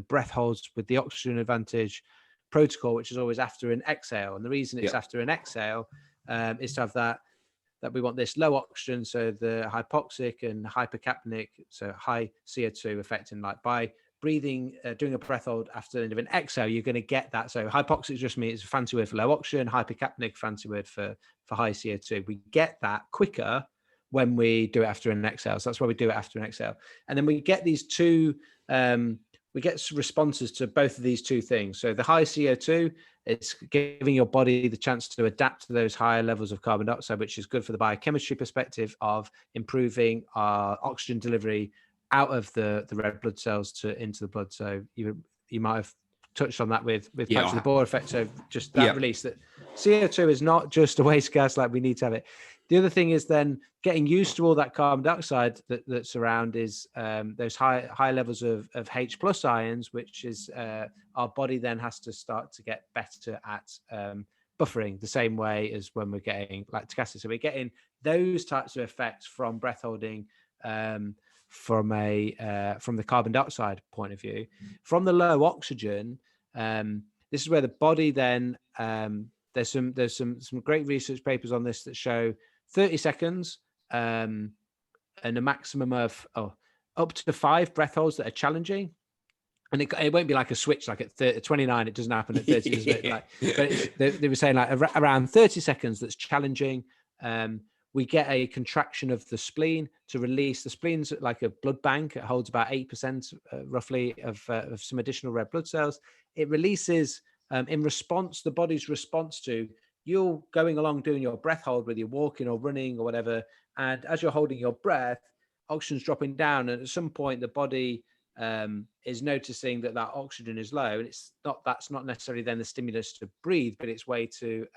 B: breath holds with the oxygen advantage protocol, which is always after an exhale. And the reason it's after an exhale is to have that we want this low oxygen, so the hypoxic and hypercapnic, so high CO2 affecting, like by breathing, doing a breath hold after the end of an exhale, you're going to get that. So hypoxic just means it's a fancy word for low oxygen, hypercapnic, fancy word for high CO2. We get that quicker when we do it after an exhale. So that's why we do it after an exhale. And then we get these two, we get responses to both of these two things. So the high CO2, it's giving your body the chance to adapt to those higher levels of carbon dioxide, which is good for the biochemistry perspective of improving our oxygen delivery out of the red blood cells into the blood. So you might have touched on that with patch of the Bohr effect. So just that release, that CO2 is not just a waste gas, like we need to have it. The other thing is then getting used to all that carbon dioxide that's around is those high levels of H plus ions, which is our body then has to start to get better at buffering, the same way as when we're getting lactic acid. So we're getting those types of effects from breath holding from the carbon dioxide point of view. From the low oxygen, this is where the body then there's some great research papers on this that show 30 seconds and a maximum of up to 5 breath holds that are challenging. And it won't be like a switch, like at 29, it doesn't happen at 30. But they were saying like around 30 seconds that's challenging. We get a contraction of the spleen to release. The spleen's like a blood bank. It holds about 8% roughly of some additional red blood cells. It releases in response, the body's response to you're going along doing your breath hold, whether you're walking or running or whatever. And as you're holding your breath, oxygen's dropping down. And at some point, the body is noticing that oxygen is low. And that's not necessarily then the stimulus to breathe, but its way to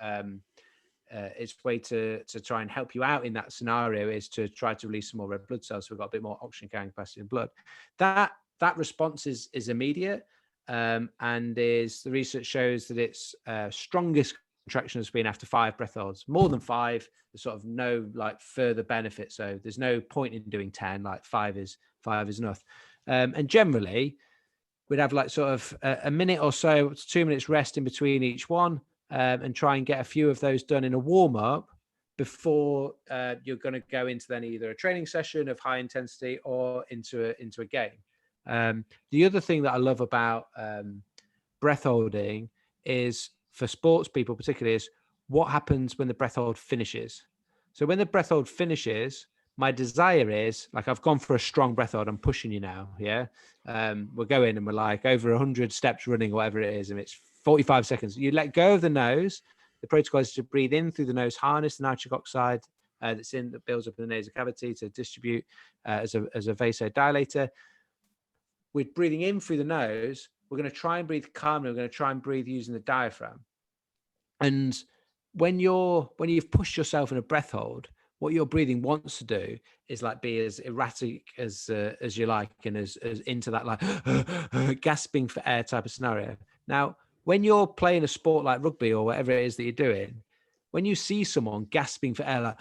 B: try and help you out in that scenario is to try to release some more red blood cells. So we've got a bit more oxygen carrying capacity in blood. That response is immediate, and the research shows that its strongest contraction has been after 5 breath holds. More than 5, there's sort of no like further benefit. So there's no point in doing 10. Like 5 is enough. And generally, we'd have like sort of a minute or so, 2 minutes rest in between each one. And try and get a few of those done in a warm-up before you're going to go into then either a training session of high intensity or into a game. The other thing that I love about breath holding is, for sports people particularly, is what happens when the breath hold finishes. So when the breath hold finishes, my desire is, like, I've gone for a strong breath hold, I'm pushing you now, we're going and we're like over 100 steps running, whatever it is, and it's 45 seconds. You let go of the nose. The protocol is to breathe in through the nose, harness the nitric oxide that builds up in the nasal cavity to distribute as a vasodilator. We're breathing in through the nose. We're going to try and breathe calmly. We're going to try and breathe using the diaphragm. And when you've pushed yourself in a breath hold, what your breathing wants to do is like be as erratic as you like, and as into that like gasping for air type of scenario. Now, when you're playing a sport like rugby or whatever it is that you're doing, when you see someone gasping for air like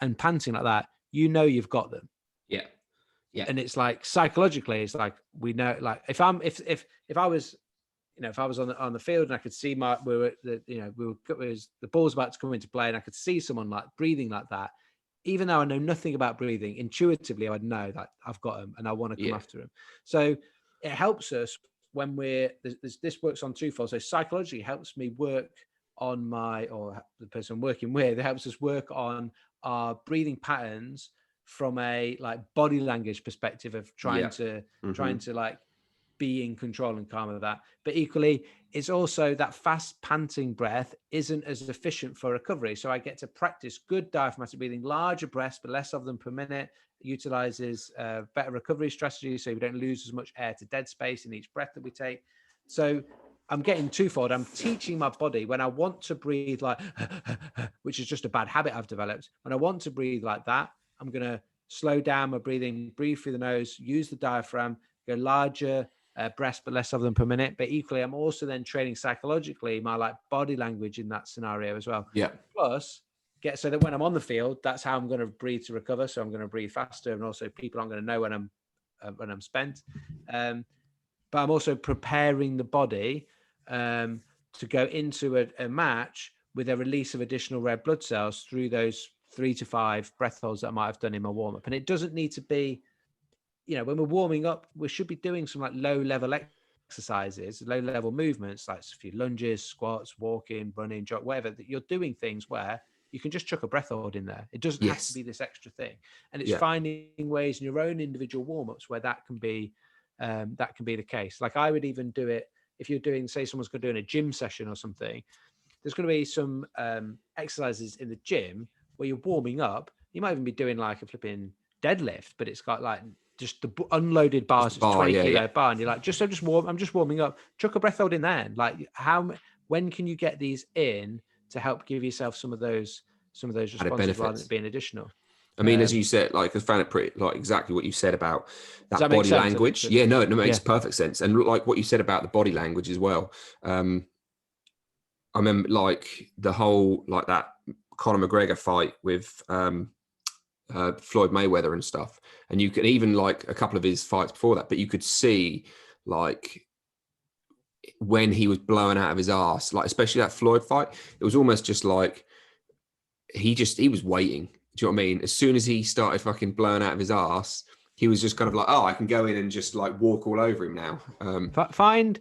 B: and panting like that, you know you've got them.
A: Yeah.
B: And it's like psychologically, it's like we know. Like if I was on the field and I could see the ball's about to come into play and I could see someone like breathing like that, even though I know nothing about breathing, intuitively I would know that I've got him and I want to come after him. So it helps us when this works on twofold. So psychologically, it helps me work on or the person I'm working with. It helps us work on our breathing patterns from a like body language perspective of trying to like be in control and calm of that. But equally, it's also that fast panting breath isn't as efficient for recovery. So I get to practice good diaphragmatic breathing, larger breaths, but less of them per minute. It utilizes better recovery strategies, so we don't lose as much air to dead space in each breath that we take. So I'm getting twofold. I'm teaching my body when I want to breathe like, which is just a bad habit I've developed. When I want to breathe like that, I'm going to slow down my breathing, breathe through the nose, use the diaphragm, go larger breaths, but less of them per minute. But equally, I'm also then training psychologically my like body language in that scenario as well.
A: Yeah.
B: Plus, get so that when I'm on the field, that's how I'm going to breathe to recover. So I'm going to breathe faster, and also people aren't going to know when I'm spent. But I'm also preparing the body to go into a match with a release of additional red blood cells through those 3 to 5 breath holds that I might have done in my warm up. And it doesn't need to be, when we're warming up, we should be doing some like low level exercises, low level movements, like a few lunges, squats, walking, running, jog, whatever. That you're doing things where you can just chuck a breath hold in there. It doesn't have to be this extra thing. And it's finding ways in your own individual warm ups where that can be the case. Like I would even do it if you're doing, say someone's going to do in a gym session or something, there's going to be some exercises in the gym where you're warming up. You might even be doing like a flipping deadlift, but it's got like just the unloaded bars, it's 20 kilo bar. And you're like, I'm just warming up. Chuck a breath hold in there. Like when can you get these in to help give yourself some of those responses rather than being additional?
A: I mean, as you said, like I found it pretty like exactly what you said about that body language. Yeah, no, it makes perfect sense. And like what you said about the body language as well. I remember like the whole like that Conor McGregor fight with Floyd Mayweather and stuff. And you can even like a couple of his fights before that, but you could see like when he was blowing out of his ass, like especially that Floyd fight, it was almost just like he was waiting. Do you know what I mean? As soon as he started fucking blowing out of his ass, he was just kind of like, oh, I can go in and just like walk all over him now.
B: Find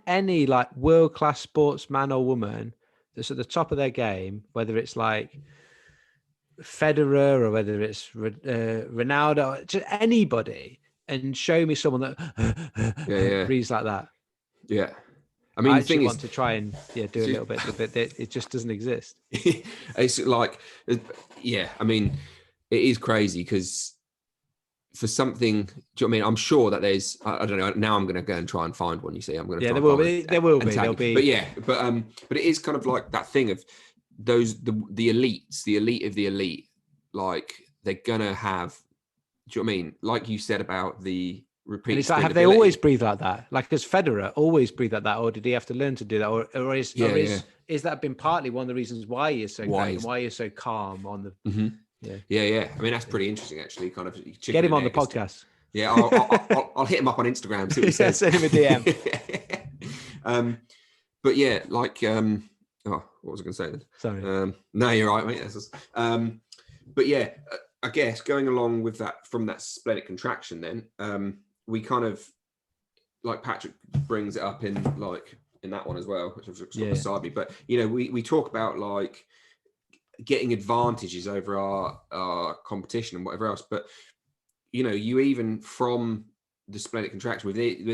B: any like world-class sportsman or woman that's at the top of their game, whether it's like Federer or whether it's Ronaldo, just anybody, and show me someone that breathes like that.
A: Yeah. I mean,
B: I actually want to try and do a little bit, but it just doesn't exist.
A: It's like, I mean, it is crazy because for something, do you know what I mean? I'm sure that there's, I don't know. Now I'm going to go and try and find one. You see, I'm going to.
B: Yeah, there will be. There'll be.
A: But it is kind of like that thing of those the elites, the elite of the elite. Like they're gonna have. Do you know what I mean? Like you said about the.
B: And it's like, have they always breathed like that? Like, has Federer always breathed like that, or did he have to learn to do that, or is that been partly one of the reasons why he is so great and why he is so calm on the?
A: Mm-hmm. Yeah. I mean, that's pretty interesting, actually. Kind of
B: get him on the podcast.
A: Yeah, I'll hit him up on Instagram. See what he says.
B: Send him a DM.
A: But yeah, like, what was I going to say then?
B: Sorry.
A: No, you're right, mate. But yeah, I guess going along with that from that splenic contraction, then we kind of like Patrick brings it up in that one as well, which was sort of beside me. But we talk about like getting advantages over our competition and whatever else. But you even from the splenic contraction, we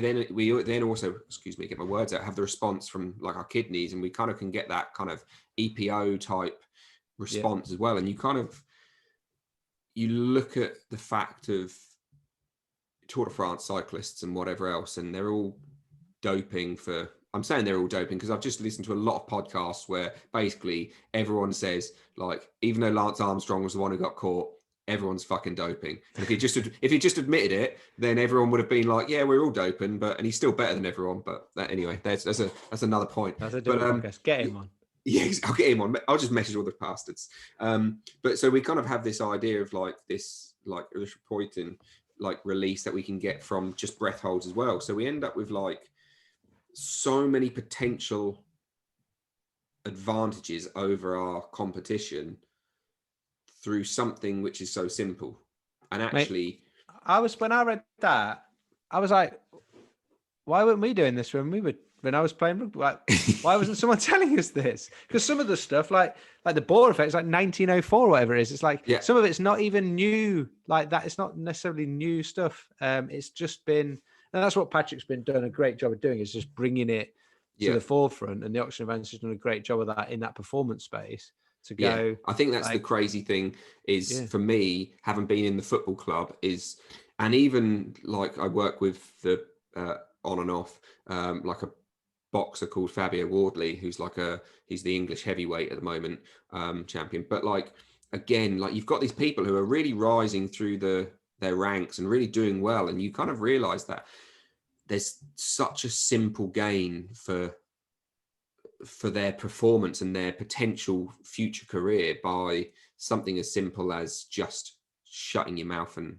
A: then also, get my words out, have the response from like our kidneys, and we kind of can get that kind of EPO type response as well. And you look at the fact of Tour de France cyclists and whatever else, and they're all doping for. I'm saying they're all doping because I've just listened to a lot of podcasts where basically everyone says, like, even though Lance Armstrong was the one who got caught, everyone's fucking doping. And if he just admitted it, then everyone would have been like, yeah, we're all doping, and he's still better than everyone. But anyway, that's another point.
B: That's a different podcast. Get him on.
A: Yeah, I'll get him on. I'll just message all the bastards. But so we kind of have this idea of like this erythropoietin like release that we can get from just breath holds as well. So we end up with like so many potential advantages over our competition through something which is so simple. And actually,
B: when I read that, I was like, why weren't we doing this when I was playing rugby? Why wasn't someone telling us this? Because some of the stuff, like the ball effects, like 1904 or whatever it is, it's like some of it's not even new like that. It's not necessarily new stuff. It's just been, and that's what Patrick's been doing a great job of doing, is just bringing it to the forefront. And the Oxygen Advantage has done a great job of that in that performance space to go. Yeah.
A: I think that's the crazy thing is for me, having been in the football club and even like I work with the on and off, like a boxer called Fabio Wardley, who's he's the English heavyweight at the moment, champion. But like, again, like you've got these people who are really rising through their ranks and really doing well. And you kind of realize that there's such a simple gain for their performance and their potential future career by something as simple as just shutting your mouth and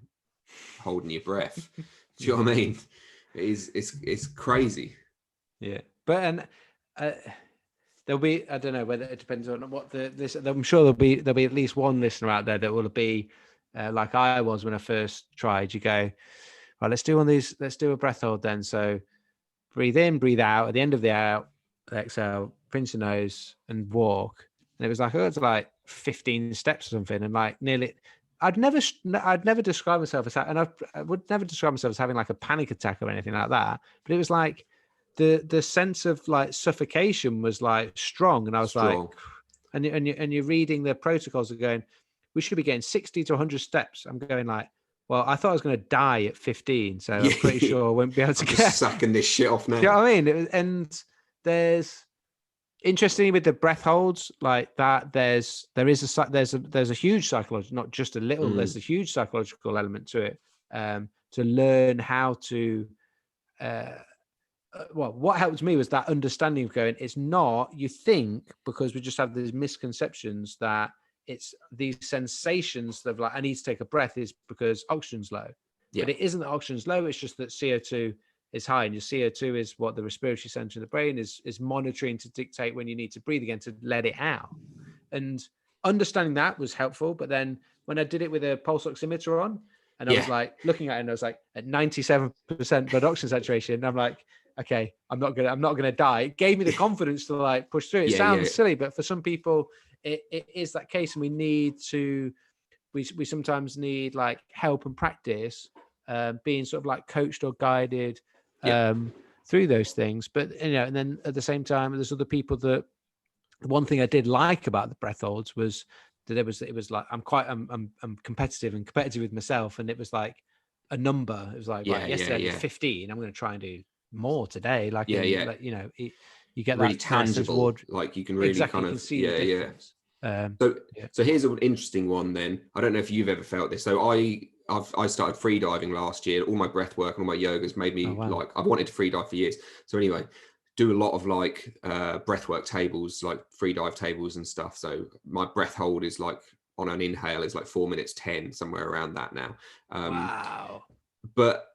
A: holding your breath. Do you know what I mean? It's crazy.
B: Yeah, but there'll be, I don't know whether it depends on what I'm sure there'll be at least one listener out there that will be like I was when I first tried. You go, right, let's do one of these. Let's do a breath hold then. So breathe in, breathe out. At the end of the out, exhale, pinch your nose and walk. And it was like, it's like 15 steps or something. And like nearly, I'd never describe myself as that. And I would never describe myself as having like a panic attack or anything like that. But it was like the sense of like suffocation was like strong. And I was like, and you're reading the protocols are going, we should be getting 60 to 100 steps. I'm going like, well, I thought I was going to die at 15. So I'm pretty sure I won't be able to
A: get sucking this shit off now.
B: You know what I mean? And there's, interestingly with the breath holds like that, there's a huge psychological, not just a little, there's a huge psychological element to it, to learn how to, well, what helped me was that understanding of going, it's not, you think, because we just have these misconceptions that it's these sensations of like, I need to take a breath is because oxygen's low. Yeah. But it isn't that oxygen's low, it's just that CO2 is high, and your CO2 is what the respiratory center in the brain is monitoring to dictate when you need to breathe again to let it out. And understanding that was helpful. But then when I did it with a pulse oximeter on, and I was like looking at it, and I was like at 97% blood oxygen saturation, and I'm like, okay, I'm not gonna die. It gave me the confidence to like push through. It sounds silly, but for some people, it is that case, and we sometimes need like help and practice, being sort of like coached or guided through those things. But and then at the same time, there's other people that one thing I did like about the breath holds was that it was like I'm competitive with myself, and it was like a number. It was like yesterday I did 15. I'm going to try and do more today. Like like, you get
A: really
B: that
A: tangible. Like you can really kind of see the difference. So here's an interesting one. Then I don't know if you've ever felt this. So I started free diving last year. All my breath work and all my yoga's made me like, I've wanted to free dive for years. So anyway, do a lot of like breathwork tables, like free dive tables and stuff. So my breath hold is like on an inhale is like 4 minutes 10, somewhere around that now.
B: Wow.
A: But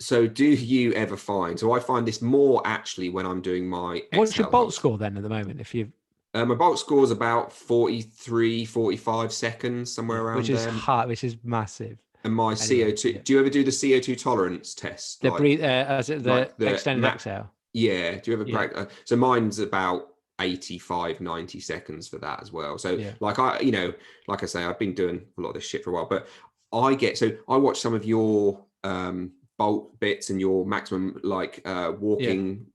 A: so do you ever find, so I find this more actually when I'm doing my
B: what's your bolt score then at the moment? If you
A: my bolt score is about 43, 45 seconds, somewhere around
B: which is hard, which is massive.
A: And my CO2, do you ever do the CO2 tolerance test?
B: The breathe, the extended exhale.
A: Yeah. Do you ever practice? So mine's about 85, 90 seconds for that as well. So like like I say, I've been doing a lot of this shit for a while, but I watch some of your bolt bits and your maximum like walking,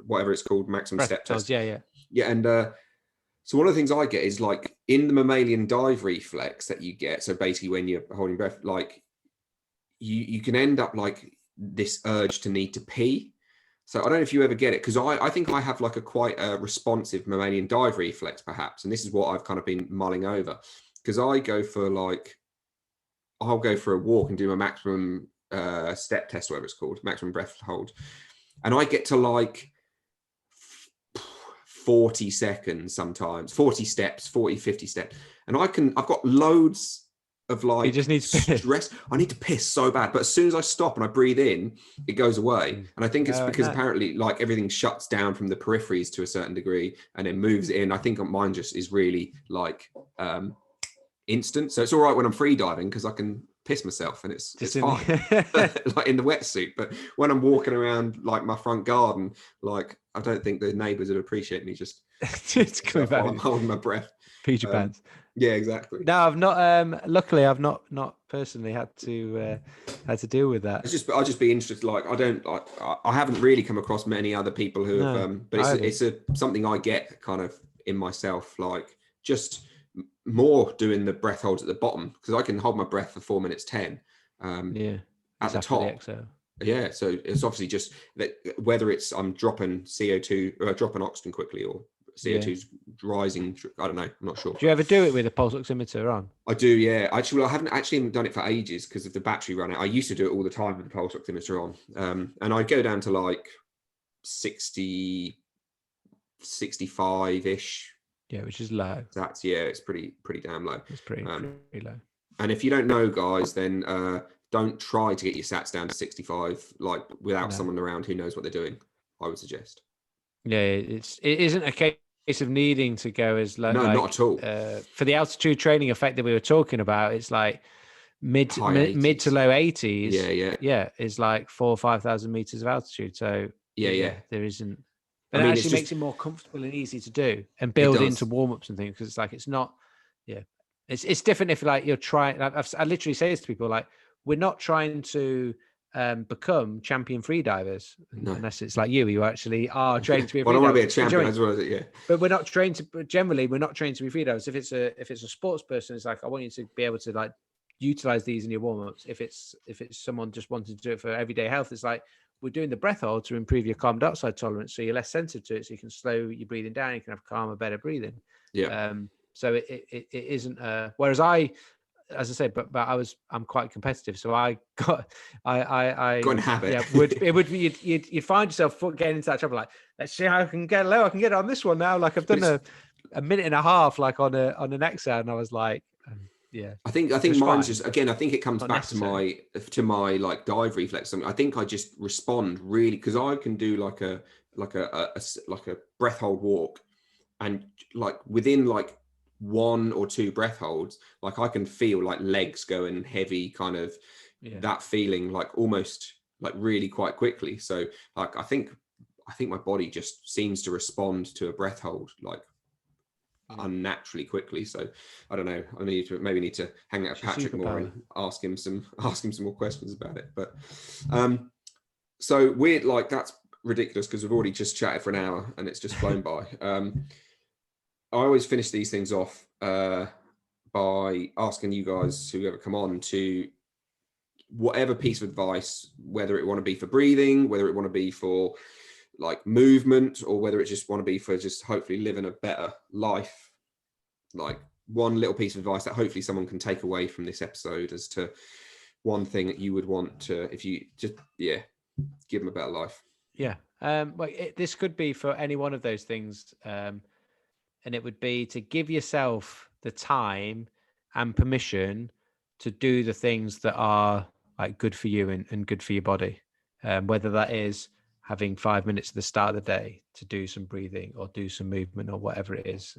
A: whatever it's called, maximum breath step test.
B: Yeah.
A: And so one of the things I get is like in the mammalian dive reflex that you get. So basically when you're holding breath, like you can end up like this urge to need to pee. So I don't know if you ever get it, because I think I have like a quite responsive mammalian dive reflex perhaps. And this is what I've kind of been mulling over, because I'll go for a walk and do my maximum step test, whatever it's called, maximum breath hold. And I get to like 40 seconds sometimes, 40 steps, 40, 50 steps. And I've got loads of like
B: you just need to
A: stress. I need to piss so bad. But as soon as I stop and I breathe in, it goes away. And I think it's because apparently like everything shuts down from the peripheries to a certain degree and then moves in. I think mine just is really like instant. So it's all right when I'm free diving because I can piss myself and it's fine. Like in the wetsuit. But when I'm walking around like my front garden, like I don't think the neighbours would appreciate me just
B: coming back.
A: While I'm holding my breath.
B: Peed your pants.
A: Yeah, exactly.
B: No, I've not. Luckily, I've not personally had to deal with that.
A: I'd just be interested. Like, I haven't really come across many other people who have. But it's something I get kind of in myself. Like, just more doing the breath holds at the bottom because I can hold my breath for 4 minutes 10. At the top. Yeah, so it's obviously just that whether it's I'm dropping CO2 or dropping oxygen quickly, or CO2's rising. I don't know. I'm not sure.
B: Do you ever do it with a pulse oximeter on?
A: I do, yeah. Actually, well, I haven't actually done it for ages because of the battery run out. I used to do it all the time with the pulse oximeter on, and I'd go down to like 60, 65 ish.
B: Yeah, which is low.
A: That's it's pretty damn low.
B: It's pretty low.
A: And if you don't know, guys, then don't try to get your sats down to 65 like without someone around who knows what they're doing. I would suggest.
B: Yeah, it isn't a case of needing to go as low.
A: No,
B: like,
A: not at all.
B: For the altitude training effect that we were talking about, it's like mid to low 80s. Yeah, is like 4,000 or 5,000 meters of altitude. So there isn't. But it actually makes it more comfortable and easy to do and build into warm-ups and things, because it's like it's not. Yeah, it's different if like you're trying. I literally say this to people, like, we're not trying to become champion freedivers, unless it's like you actually are trained to be a freediver.
A: Well, I want to be a champion as well, yeah.
B: But we're not trained to. Generally, we're not trained to be freedivers. If it's a sports person, it's like, I want you to be able to like utilize these in your warm-ups. If it's someone just wanting to do it for everyday health, it's like, we're doing the breath hold to improve your carbon dioxide tolerance, so you're less sensitive to it, so you can slow your breathing down, you can have calmer, better breathing.
A: Yeah.
B: So it isn't whereas I, as I said, but I'm quite competitive, so I got
A: in habit.
B: Yeah, you'd find yourself getting into that trouble, like, let's see how I can get low. I can get it on this one now. Like, I've done a minute and a half like on an exercise, and I was like, yeah.
A: I think mine's just, again, I think it comes back to my like dive reflex. I think I just respond really, because I can do like a breath hold walk, and like within like 1 or 2 breath holds, like I can feel like legs going heavy, kind of that feeling, like almost like really quite quickly. So like I think my body just seems to respond to a breath hold like unnaturally quickly. So I don't know, I maybe need to hang out with Patrick more and ask him some more questions about it. But so weird, like, that's ridiculous because we've already just chatted for an hour and it's just flown by. I always finish these things off by asking you guys, whoever come on, to whatever piece of advice, whether it want to be for breathing, whether it want to be for like movement, or whether it just want to be for just hopefully living a better life, like one little piece of advice that hopefully someone can take away from this episode as to one thing that you would want to, if you just give them a better life.
B: This could be for any one of those things, and it would be to give yourself the time and permission to do the things that are like good for you and good for your body, whether that is having 5 minutes at the start of the day to do some breathing or do some movement or whatever it is.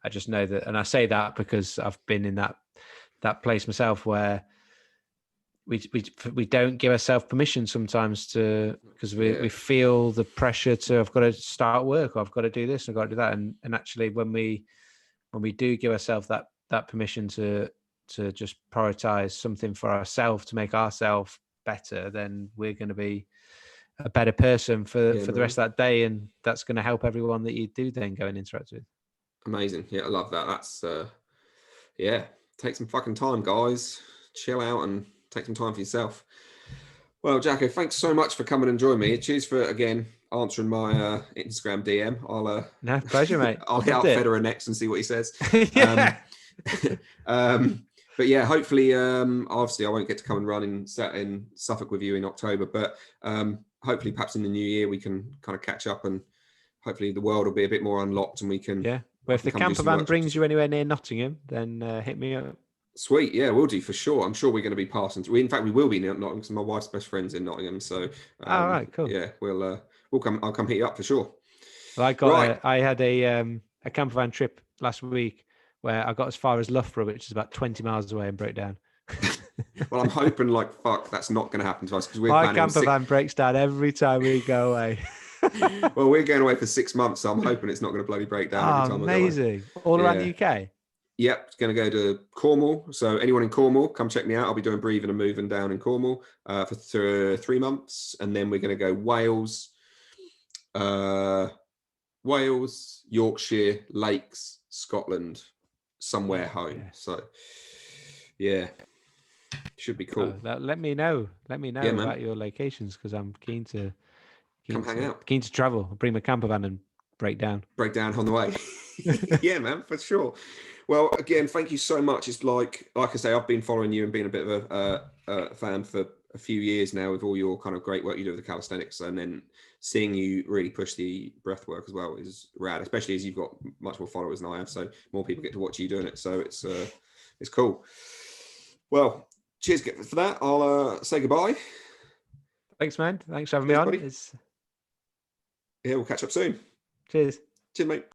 B: I just know that, and I say that because I've been in that place myself where we don't give ourselves permission sometimes to, because we feel the pressure to, I've got to start work, or I've got to do this, I've got to do that. And actually when we do give ourselves that permission to just prioritize something for ourselves to make ourselves better, then we're going to be a better person for the rest of that day, and that's going to help everyone that you do then go and interact with.
A: Amazing. Yeah, I love that. That's take some fucking time, guys. Chill out and take some time for yourself. Well, Jacko, thanks so much for coming and joining me. Cheers for again answering my Instagram DM. I'll
B: no pleasure, mate.
A: I'll get out Federer next and see what he says. But yeah, hopefully, obviously I won't get to come and run in Suffolk with you in October, but hopefully perhaps in the new year we can kind of catch up, and hopefully the world will be a bit more unlocked and we can.
B: Yeah. Well, if the camper van brings you anywhere near Nottingham, then hit me up.
A: Sweet. Yeah, we'll do for sure. I'm sure we're going to be passing through. In fact, we will be near Nottingham because my wife's best friend's in Nottingham. So,
B: all right, cool.
A: Yeah, we'll come. I'll come hit you up for sure.
B: Well, I had a camper van trip last week where I got as far as Loughborough, which is about 20 miles away, and broke down.
A: Well, I'm hoping that's not going to happen to us, because
B: my camper van breaks down every time we go away.
A: Well, we're going away for 6 months, so I'm hoping it's not going to bloody break down every time.
B: Amazing! All around the UK.
A: Yep, it's going to go to Cornwall. So anyone in Cornwall, come check me out. I'll be doing breathing and moving down in Cornwall for 3 months, and then we're going to go Wales, Yorkshire, Lakes, Scotland, somewhere home. So, yeah. Should be cool.
B: Let me know about your locations, because I'm keen to
A: hang out.
B: Keen to travel. I'll bring my camper van and break down
A: on the way. Yeah, man, for sure. Well, again, thank you so much. It's like I say, I've been following you and being a bit of a fan for a few years now, with all your kind of great work you do with the calisthenics, and then seeing you really push the breath work as well is rad, especially as you've got much more followers than I have, so more people get to watch you doing it, so it's cool. Well, cheers for that. I'll say goodbye.
B: Thanks, man. Thanks for having me on.
A: Yeah, we'll catch up soon.
B: Cheers,
A: mate.